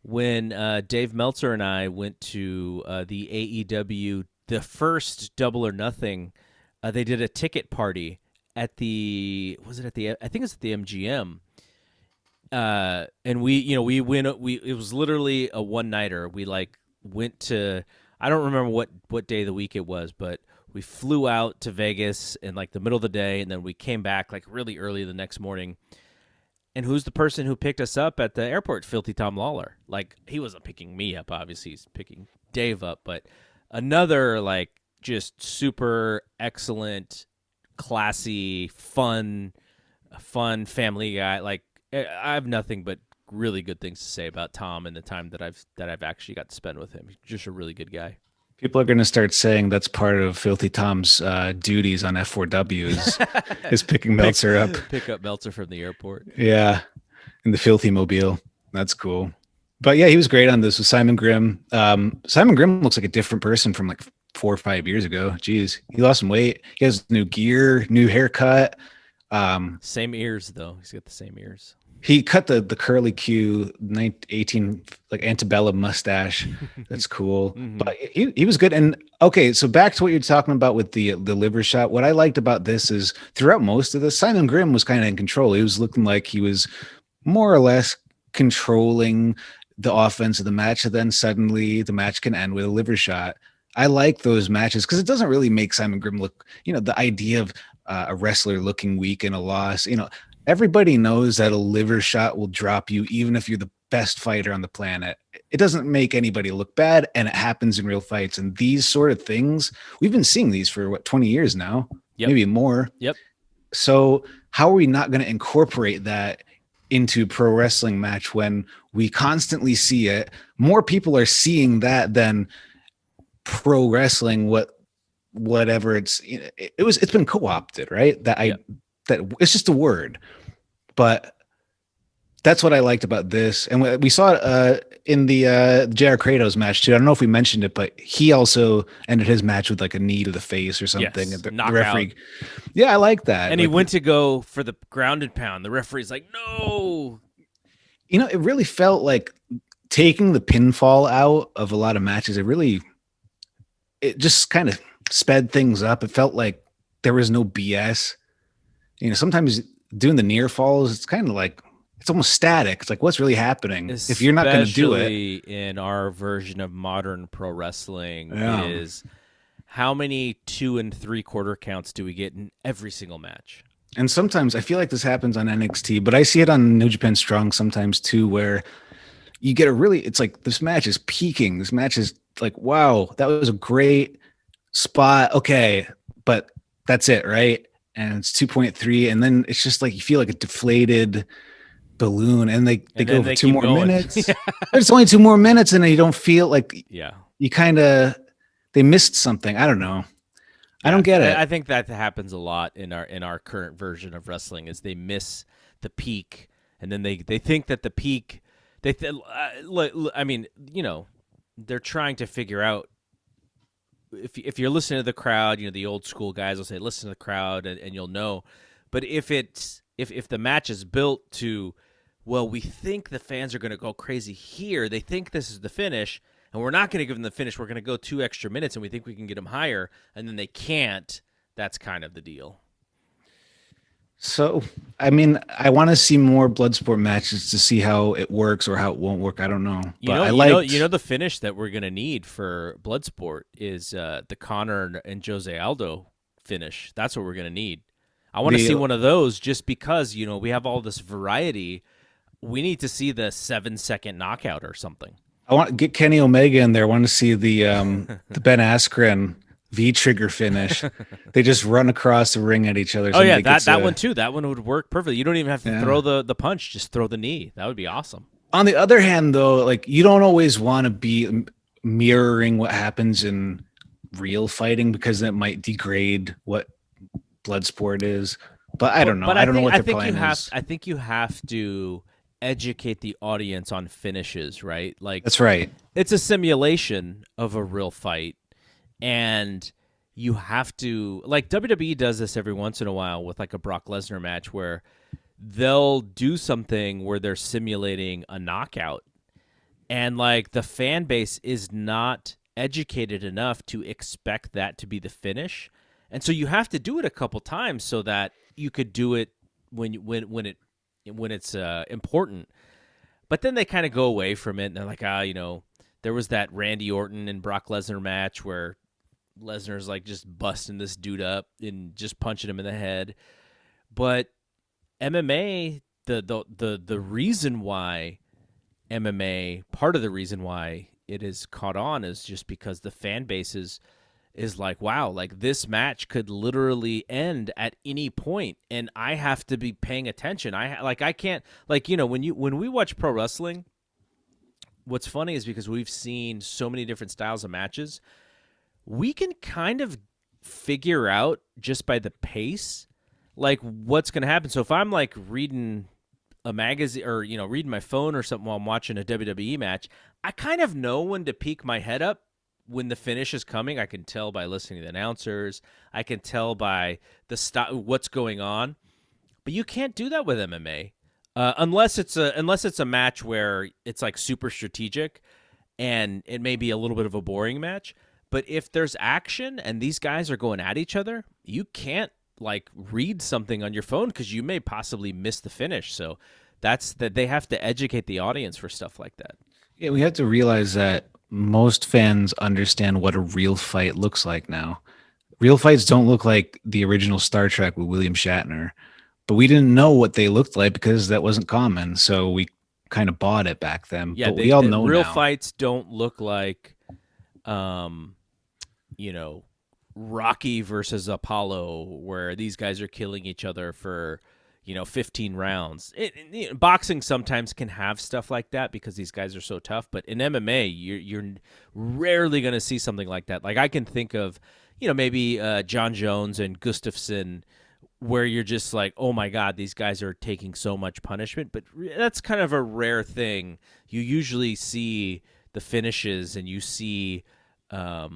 when Dave Meltzer and I went to the AEW, the first Double or Nothing, they did a ticket party at I think it's at the MGM. And we went, it was literally a one-nighter. We went to, I don't remember what day of the week it was, but We flew out to Vegas in like the middle of the day, and then we came back like really early the next morning. And who's the person who picked us up at the airport? Filthy Tom Lawler. Like, he wasn't picking me up, obviously. He's picking Dave up. But another, like, just super excellent, classy, fun family guy. Like, I have nothing but really good things to say about Tom and the time that I've actually got to spend with him. He's just a really good guy. People are going to start saying that's part of Filthy Tom's duties on F4W is picking Meltzer up. Pick up Meltzer from the airport. Yeah, in the Filthy Mobile. That's cool. But yeah, he was great on this with Simon Grimm. Simon Grimm looks like a different person from like 4 or 5 years ago. Jeez, he lost some weight. He has new gear, new haircut. Same ears though. He's got the same ears. He cut the curly Q 18 like antebellum mustache. That's cool. Mm-hmm. But he was good. And okay, so back to what you're talking about with the liver shot. What I liked about this is throughout most of this, Simon Grimm was kind of in control. He was looking like he was more or less controlling the offense of the match. And then suddenly the match can end with a liver shot. I like those matches because it doesn't really make Simon Grimm look, the idea of a wrestler looking weak in a loss, everybody knows that a liver shot will drop you, even if you're the best fighter on the planet. It doesn't make anybody look bad, and it happens in real fights. And these sort of things, we've been seeing these for 20 years now, maybe more. Yep. So how are we not going to incorporate that into pro wrestling match when we constantly see it? More people are seeing that than pro wrestling. Whatever it's been co-opted, right? That it's just a word, but that's what I liked about this. And we saw it in the JR Kratos match too. I don't know if we mentioned it, but he also ended his match with like a knee to the face or something. Yes, the referee. Yeah, I like that. And he went to go for the ground and pound. The referee's like, no. It really felt like taking the pinfall out of a lot of matches. It just kind of sped things up. It felt like there was no BS. Sometimes doing the near falls, it's kind of like, it's almost static. It's like, what's really happening? Especially if you're not going to do it. In our version of modern pro wrestling is how many 2 3/4 counts do we get in every single match? And sometimes I feel like this happens on NXT, but I see it on New Japan Strong sometimes too, where you get it's like this match is peaking. This match is like, wow, that was a great spot. Okay. But that's it. Right. And it's 2.3, and then it's just like you feel like a deflated balloon, and they go for 2 more minutes. There's only 2 more minutes, and you don't feel like you kind of they missed something. I don't know. I don't get it. I think that happens a lot in our current version of wrestling is they miss the peak, and then they think that the peak. I mean, they're trying to figure out. If you're listening to the crowd, the old school guys will say, listen to the crowd and you'll know. But if the match is built to, well, we think the fans are going to go crazy here. They think this is the finish, and we're not going to give them the finish. We're going to go 2 extra minutes, and we think we can get them higher, and then they can't. That's kind of the deal. So, I mean, I want to see more Bloodsport matches to see how it works or how it won't work. I don't know. The finish that we're going to need for Bloodsport is the Connor and Jose Aldo finish. That's what we're going to need. I want to see one of those just because, we have all this variety. We need to see the 7-second knockout or something. I want to get Kenny Omega in there. I want to see the Ben Askren V-trigger finish. They just run across the ring at each other. Oh yeah, that one too. That one would work perfectly. You don't even have to throw the punch; just throw the knee. That would be awesome. On the other hand, though, like you don't always want to be mirroring what happens in real fighting because that might degrade what Bloodsport is. But I don't know. I don't know what their plan is. I think you have to educate the audience on finishes, right? Like that's right. It's a simulation of a real fight. And you have to, like WWE does this every once in a while with like a Brock Lesnar match where they'll do something where they're simulating a knockout. And like the fan base is not educated enough to expect that to be the finish. And so you have to do it a couple times so that you could do it when it's important. But then they kind of go away from it and they're like, there was that Randy Orton and Brock Lesnar match where Lesnar's like just busting this dude up and just punching him in the head. But MMA, the reason why MMA, part of the reason why it is caught on is just because the fan base is like, wow, like this match could literally end at any point, and I have to be paying attention. I can't, like, when we watch pro wrestling, what's funny is because we've seen so many different styles of matches, we can kind of figure out just by the pace, like what's going to happen. So if I'm like reading a magazine or, reading my phone or something while I'm watching a WWE match, I kind of know when to peek my head up when the finish is coming. I can tell by listening to the announcers. I can tell by what's going on. But you can't do that with MMA. Unless it's a match where it's like super strategic and it may be a little bit of a boring match. But if there's action and these guys are going at each other, you can't like read something on your phone because you may possibly miss the finish. So that's that they have to educate the audience for stuff like that. Yeah, we have to realize that most fans understand what a real fight looks like now. Real fights don't look like the original Star Trek with William Shatner, but we didn't know what they looked like because that wasn't common. So we kind of bought it back then. Yeah, but we all know real now. Fights don't look like, Rocky versus Apollo, where these guys are killing each other for 15 rounds. Boxing sometimes can have stuff like that because these guys are so tough, but in MMA, you're rarely going to see something like that. Like I can think of, maybe John Jones and Gustafsson, where you're just like, oh my God, these guys are taking so much punishment. But that's kind of a rare thing. You usually see the finishes and you see, the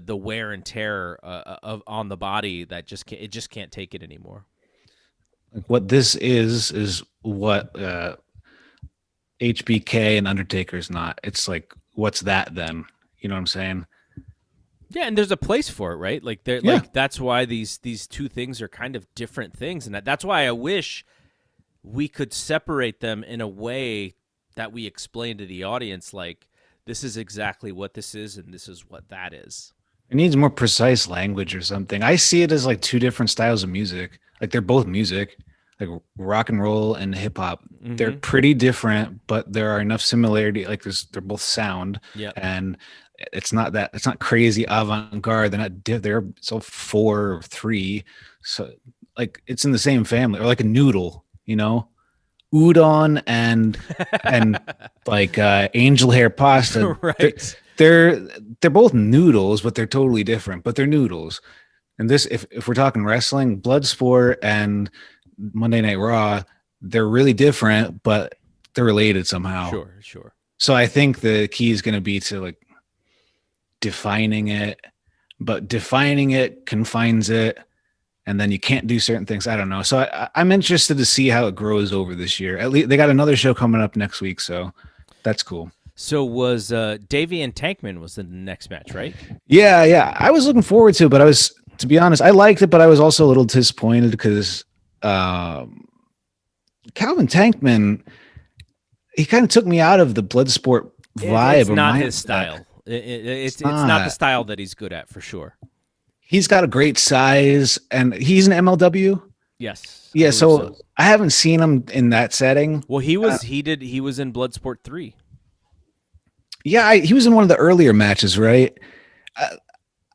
wear and tear on the body that just can't take it anymore. What this is what HBK and Undertaker's not. It's like, what's that then? You know what I'm saying? Yeah, and there's a place for it, right? Like like that's why these two things are kind of different things, and that's why I wish we could separate them in a way that we explain to the audience, like this is exactly what this is, and this is what that is. It needs more precise language or something. I see it as like two different styles of music. Like they're both music, like rock and roll and hip hop. Mm-hmm. They're pretty different, but there are enough similarity. Like they're both sound, and it's not crazy avant-garde. They're so 4 or 3. So like it's in the same family, or like a noodle, udon and like angel hair pasta. Right. They're both noodles, but they're totally different. But they're noodles. And this, if we're talking wrestling, Bloodsport and Monday Night Raw, they're really different, but they're related somehow. Sure. So I think the key is going to be to like defining it, but defining it confines it, and then you can't do certain things. I don't know. So I'm interested to see how it grows over this year. At least they got another show coming up next week, so that's cool. So was Davey and Tankman was the next match, right? Yeah. I was looking forward to it, but to be honest, I liked it, but I was also a little disappointed because Calvin Tankman, he kind of took me out of the Bloodsport vibe. It's not his style. It's not the style that he's good at, for sure. He's got a great size, and he's an MLW. Yes. Yeah, so I haven't seen him in that setting. Well, he was in Bloodsport 3. Yeah, he was in one of the earlier matches, right?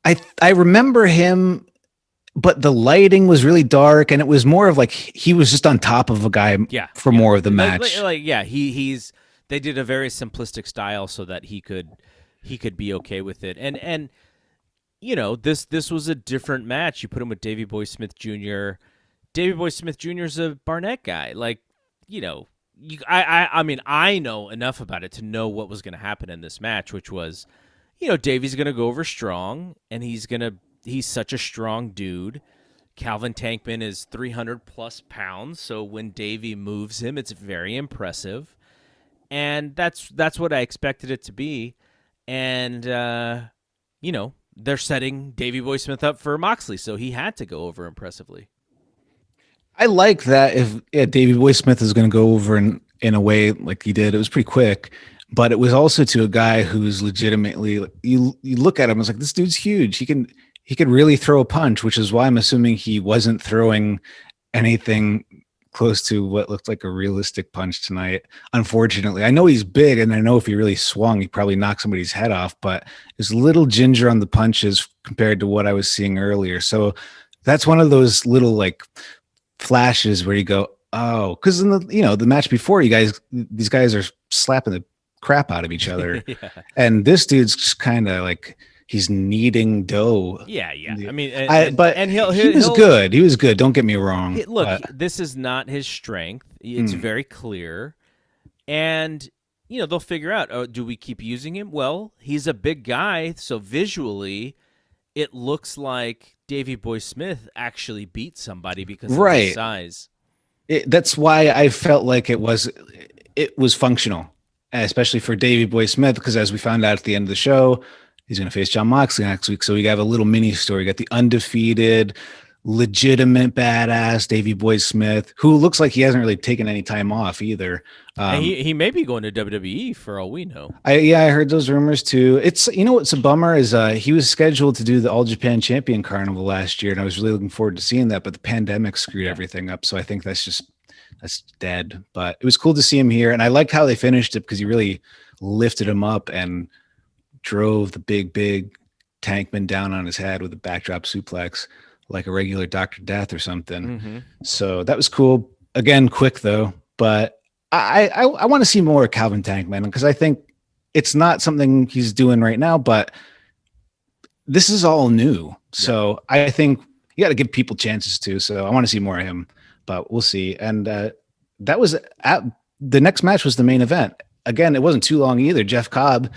I remember him, but the lighting was really dark, and it was more of like he was just on top of a guy for more of the match. They did a very simplistic style so that he could be okay with it. And this was a different match. You put him with Davey Boy Smith Jr. Davey Boy Smith Jr. is a Barnett guy. Like, I know enough about it to know what was going to happen in this match, which was, Davey's going to go over strong, and he's such a strong dude. Calvin Tankman is 300 plus pounds, so when Davey moves him, it's very impressive. And that's what I expected it to be. And, they're setting Davey Boy Smith up for Moxley, so he had to go over impressively. I like that if Davey Boy Smith is going to go over in a way like he did. It was pretty quick. but it was also to a guy who's legitimately, you look at him, it's like, this dude's huge. He could really throw a punch, which is why I'm assuming he wasn't throwing anything close to what looked like a realistic punch tonight. Unfortunately, I know he's big, and I know if he really swung, he probably knocked somebody's head off, but there's a little ginger on the punches compared to what I was seeing earlier. So that's one of those little like flashes where you go, oh, because in the match before, these guys are slapping the crap out of each other, Yeah. and this dude's just kind of like he's kneading dough. Yeah. I mean, but and he was good. He was good. Don't get me wrong. Look, this is not his strength. It's very clear, and they'll figure out. Oh, do we keep using him? Well, he's a big guy, so visually, it looks like Davey Boy Smith actually beat somebody because of his size. That's why I felt like it was functional, especially for Davey Boy Smith, because as we found out at the end of the show, he's going to face Jon Moxley next week. So we have a little mini story. We got the undefeated, legitimate badass Davey Boy Smith, who looks like he hasn't really taken any time off either. And he may be going to WWE for all we know. I heard those rumors too. It's, what's a bummer is he was scheduled to do the All Japan Champion Carnival last year, and I was really looking forward to seeing that, but the pandemic screwed everything up. So I think that's dead. But it was cool to see him here, and I liked how they finished it because he really lifted him up and drove the big tankman down on his head with a backdrop suplex like a regular Dr. Death or something. Mm-hmm. So that was cool. Again, quick though, but I want to see more of Calvin Tankman, because I think it's not something he's doing right now, but this is all new. So I think you got to give people chances too. So I want to see more of him, but we'll see. And that was the next match was the main event. Again, it wasn't too long either. Jeff Cobb,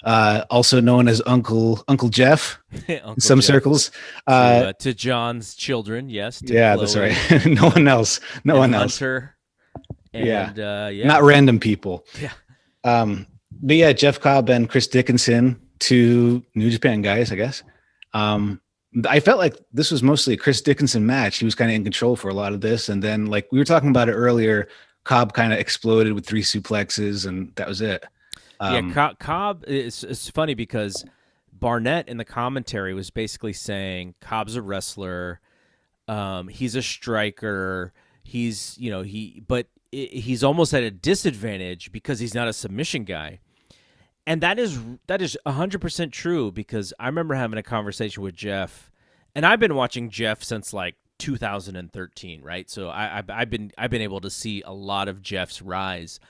also known as Uncle Jeff in some circles, to John's children. Yes. Yeah, Chloe, that's right. No one else. Hunter. And, not random people. Yeah. But yeah, Jeff Cobb and Chris Dickinson, two New Japan guys, I guess. I felt like this was mostly a Chris Dickinson match. He was kind of in control for a lot of this. And then, like we were talking about it earlier, Cobb kind of exploded with 3 suplexes, and that was it. Cobb, it's funny because Barnett in the commentary was basically saying Cobb's a wrestler. He's a striker. He's almost at a disadvantage because he's not a submission guy. And that is 100% true, because I remember having a conversation with Jeff, and I've been watching Jeff since like 2013, right? So I've been able to see a lot of Jeff's rise.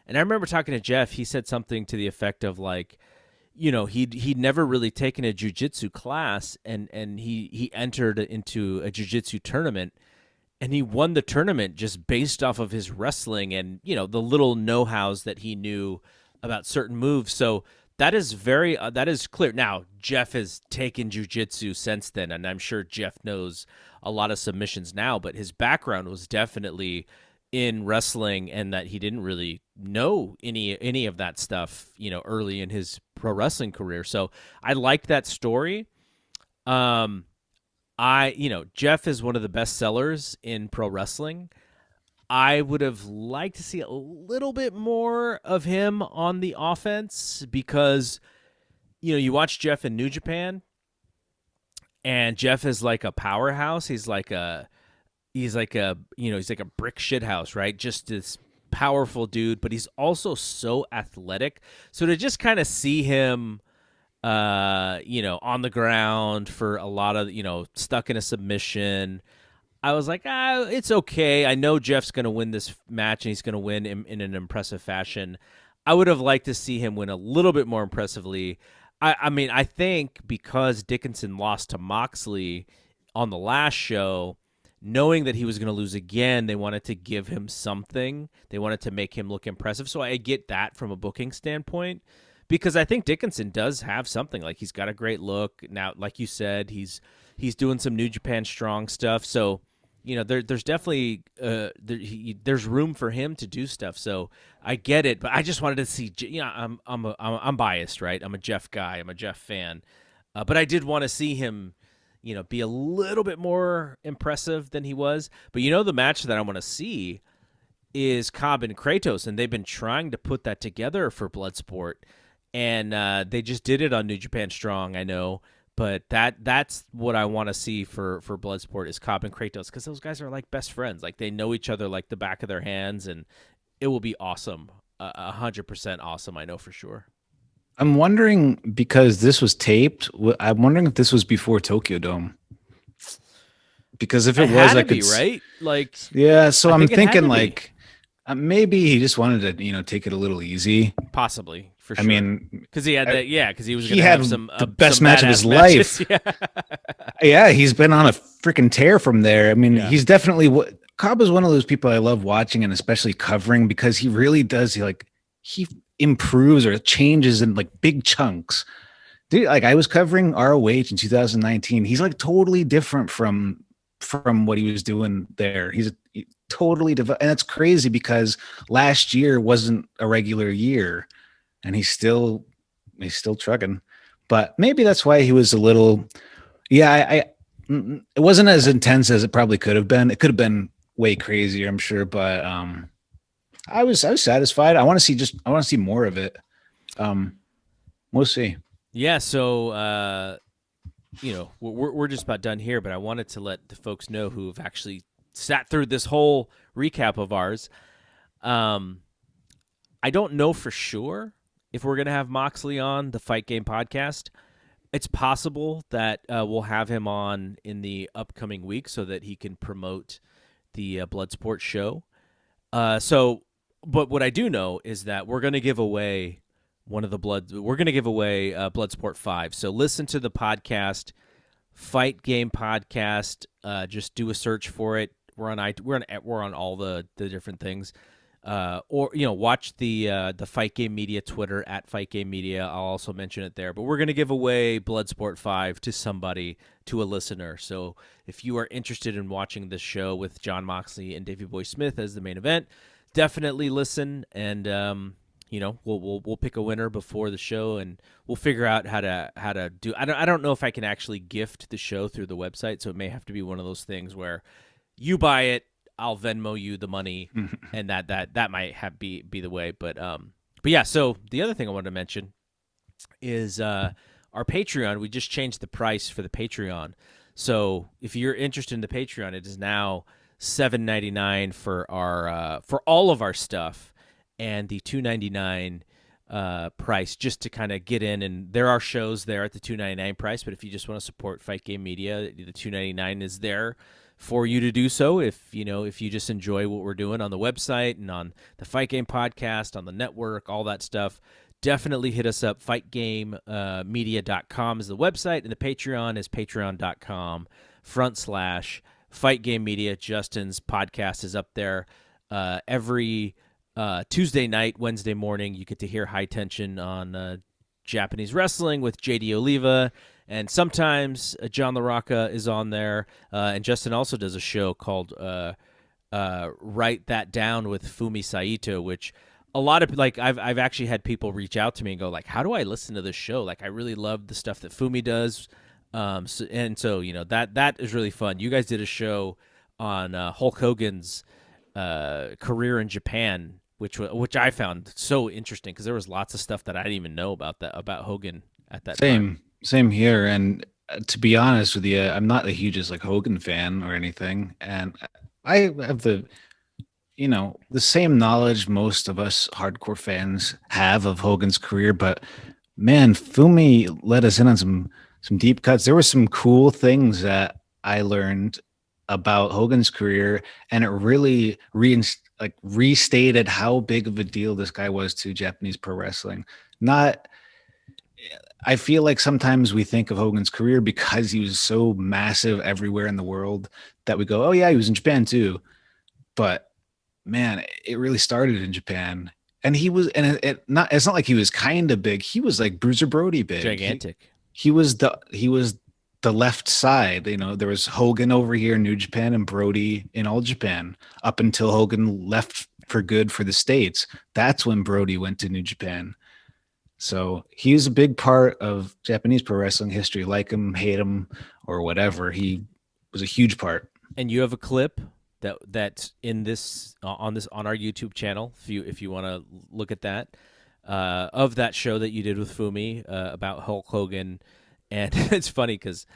And I remember talking to Jeff, he said something to the effect of like, he'd never really taken a jiu-jitsu class, and he entered into a jiu-jitsu tournament, and he won the tournament just based off of his wrestling and, the little know-hows that he knew about certain moves. So that is that is clear. Now, Jeff has taken jiu-jitsu since then, and I'm sure Jeff knows a lot of submissions now, but his background was definitely in wrestling, and that he didn't really know any of that stuff, early in his pro wrestling career. So I liked that story. Jeff is one of the best sellers in pro wrestling. I would have liked to see a little bit more of him on the offense, because, you watch Jeff in New Japan, and Jeff is like a powerhouse. He's like a brick shit house, right? Just this powerful dude, but he's also so athletic. So to just kind of see him, on the ground for a lot of, stuck in a submission, I was like, it's okay. I know Jeff's going to win this match, and he's going to win in an impressive fashion. I would have liked to see him win a little bit more impressively. I think because Dickinson lost to Moxley on the last show, knowing that he was going to lose again, they wanted to give him something. They wanted to make him look impressive. So I get that from a booking standpoint, because I think Dickinson does have something. Like, he's got a great look. Now, like you said, he's doing some New Japan Strong stuff. So, there's definitely there's room for him to do stuff. So I get it, but I just wanted to see. I'm biased, right? I'm a Jeff guy. I'm a Jeff fan, but I did want to see him, be a little bit more impressive than he was. But the match that I want to see is Cobb and Kratos, and they've been trying to put that together for Bloodsport, and they just did it on New Japan Strong, I know. But that's what I want to see for Bloodsport is Cobb and Kratos, because those guys are like best friends. Like they know each other like the back of their hands, and it will be awesome, 100% awesome. I know for sure. I'm wondering because this was taped. I'm wondering if this was before Tokyo Dome. Because if it was, I could right. Like, yeah. So I'm thinking like maybe he just wanted to take it a little easy. Possibly for sure. I mean, because he had because he was going to have some the best match of his life. Yeah, he's been on a freaking tear from there. I mean, he's definitely Cobb is one of those people I love watching and especially covering because he really does. He improves or changes in like big chunks. Dude, like I was covering ROH in 2019. He's like totally different from what he was doing there. He's totally developed, and it's crazy because last year wasn't a regular year, and he's still trucking. But maybe that's why he was a little. Yeah, it wasn't as intense as it probably could have been. It could have been way crazier, I'm sure. But I was satisfied. I want to see more of it. We'll see. Yeah. So we're just about done here, but I wanted to let the folks know who have actually sat through this whole recap of ours. I don't know for sure if we're going to have Moxley on the Fight Game podcast. It's possible that we'll have him on in the upcoming week so that he can promote the Bloodsport show. But what I do know is that we're going to give away Bloodsport 5. So listen to the podcast, Fight Game Podcast. Just do a search for it. We're on all the different things. Or watch the Fight Game Media Twitter at Fight Game Media. I'll also mention it there. But we're going to give away Bloodsport 5 to somebody, to a listener. So if you are interested in watching this show with Jon Moxley and Davey Boy Smith as the main event, definitely listen. And we'll pick a winner before the show, and we'll figure out how to do. I don't know if I can actually gift the show through the website, so it may have to be one of those things where you buy it, I'll Venmo you the money, and that might be the way. But yeah. So the other thing I wanted to mention is our Patreon. We just changed the price for the Patreon. So if you're interested in the Patreon, it is now $7.99 for our for all of our stuff, and the $2.99 price just to kind of get in. And there are shows there at the $2.99 price, but if you just want to support Fight Game Media, the $2.99 is there for you to do so. If you just enjoy what we're doing on the website and on the Fight Game podcast, on the network, all that stuff, definitely hit us up. FightGameMedia.com is the website, and the Patreon is patreon.com/Fight Game Media. Justin's podcast is up there every Tuesday night, Wednesday morning. You get to hear High Tension on Japanese wrestling with JD Oliva, and sometimes John LaRocca is on there, and Justin also does a show called Write That Down with Fumi Saito, which a lot of I've actually had people reach out to me and go like, how do I listen to this show? Like, I really love the stuff that Fumi does, so that is really fun. You guys did a show on Hulk Hogan's career in Japan, which I found so interesting because there was lots of stuff that I didn't even know about Hogan at that time. Same here. And to be honest with you, I'm not the hugest Hogan fan or anything, and I have the same knowledge most of us hardcore fans have of Hogan's career. But man, Fumi let us in on some deep cuts. There were some cool things that I learned about Hogan's career, and it really restated how big of a deal this guy was to Japanese pro wrestling. I feel like sometimes we think of Hogan's career because he was so massive everywhere in the world that we go, oh yeah, he was in Japan too. But man, it really started in Japan, and it's not like he was kind of big. He was like Bruiser Brody big, gigantic. He was the left side. There was Hogan over here in New Japan and Brody in All Japan up until Hogan left for good for the States. That's when Brody went to New Japan. So he's a big part of Japanese pro wrestling history. Like him, hate him, or whatever. He was a huge part. And you have a clip that's in this on our YouTube channel. If you want to look at that, of that show that you did with Fumi about Hulk Hogan, and it's funny because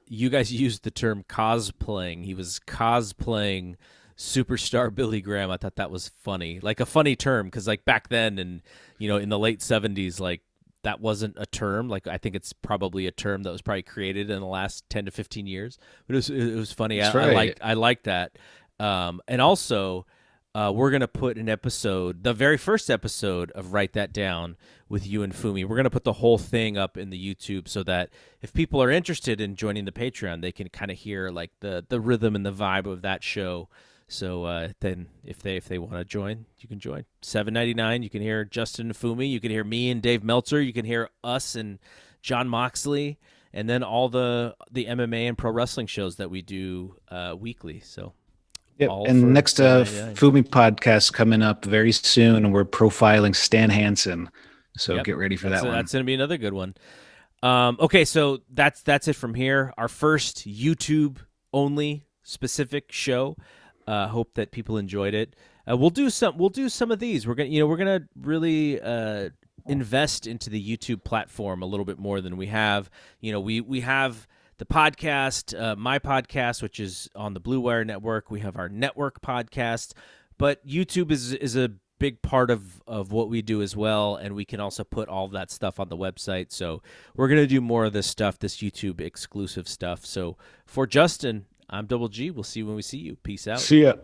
you guys used the term cosplaying. He was cosplaying superstar Billy Graham. I thought that was funny, like a funny term, because like back then, and in the late '70s, like that wasn't a term. Like I think it's probably a term that was probably created in the last 10 to 15 years. But it was funny. That's right. I liked that. And also, we're gonna put an episode, the very first episode of Write That Down with you and Fumi. We're gonna put the whole thing up in the YouTube so that if people are interested in joining the Patreon, they can kind of hear like the rhythm and the vibe of that show. So then, if they want to join, you can join. $7.99. You can hear Justin and Fumi. You can hear me and Dave Meltzer. You can hear us and John Moxley, and then all the MMA and pro wrestling shows that we do weekly. So, yep. And next Fumi podcast coming up very soon, and we're profiling Stan Hansen. So get ready for that one. That's going to be another good one. Okay, so that's it from here. Our first YouTube only specific show. Hope that people enjoyed it. We'll do some of these. We're gonna really invest into the YouTube platform a little bit more than we have. We have the podcast, my podcast, which is on the Blue Wire Network. We have our network podcast, but YouTube is a big part of what we do as well, and we can also put all of that stuff on the website. So we're gonna do more of this stuff, this YouTube exclusive stuff. So for Justin, I'm Double G. We'll see you when we see you. Peace out. See ya.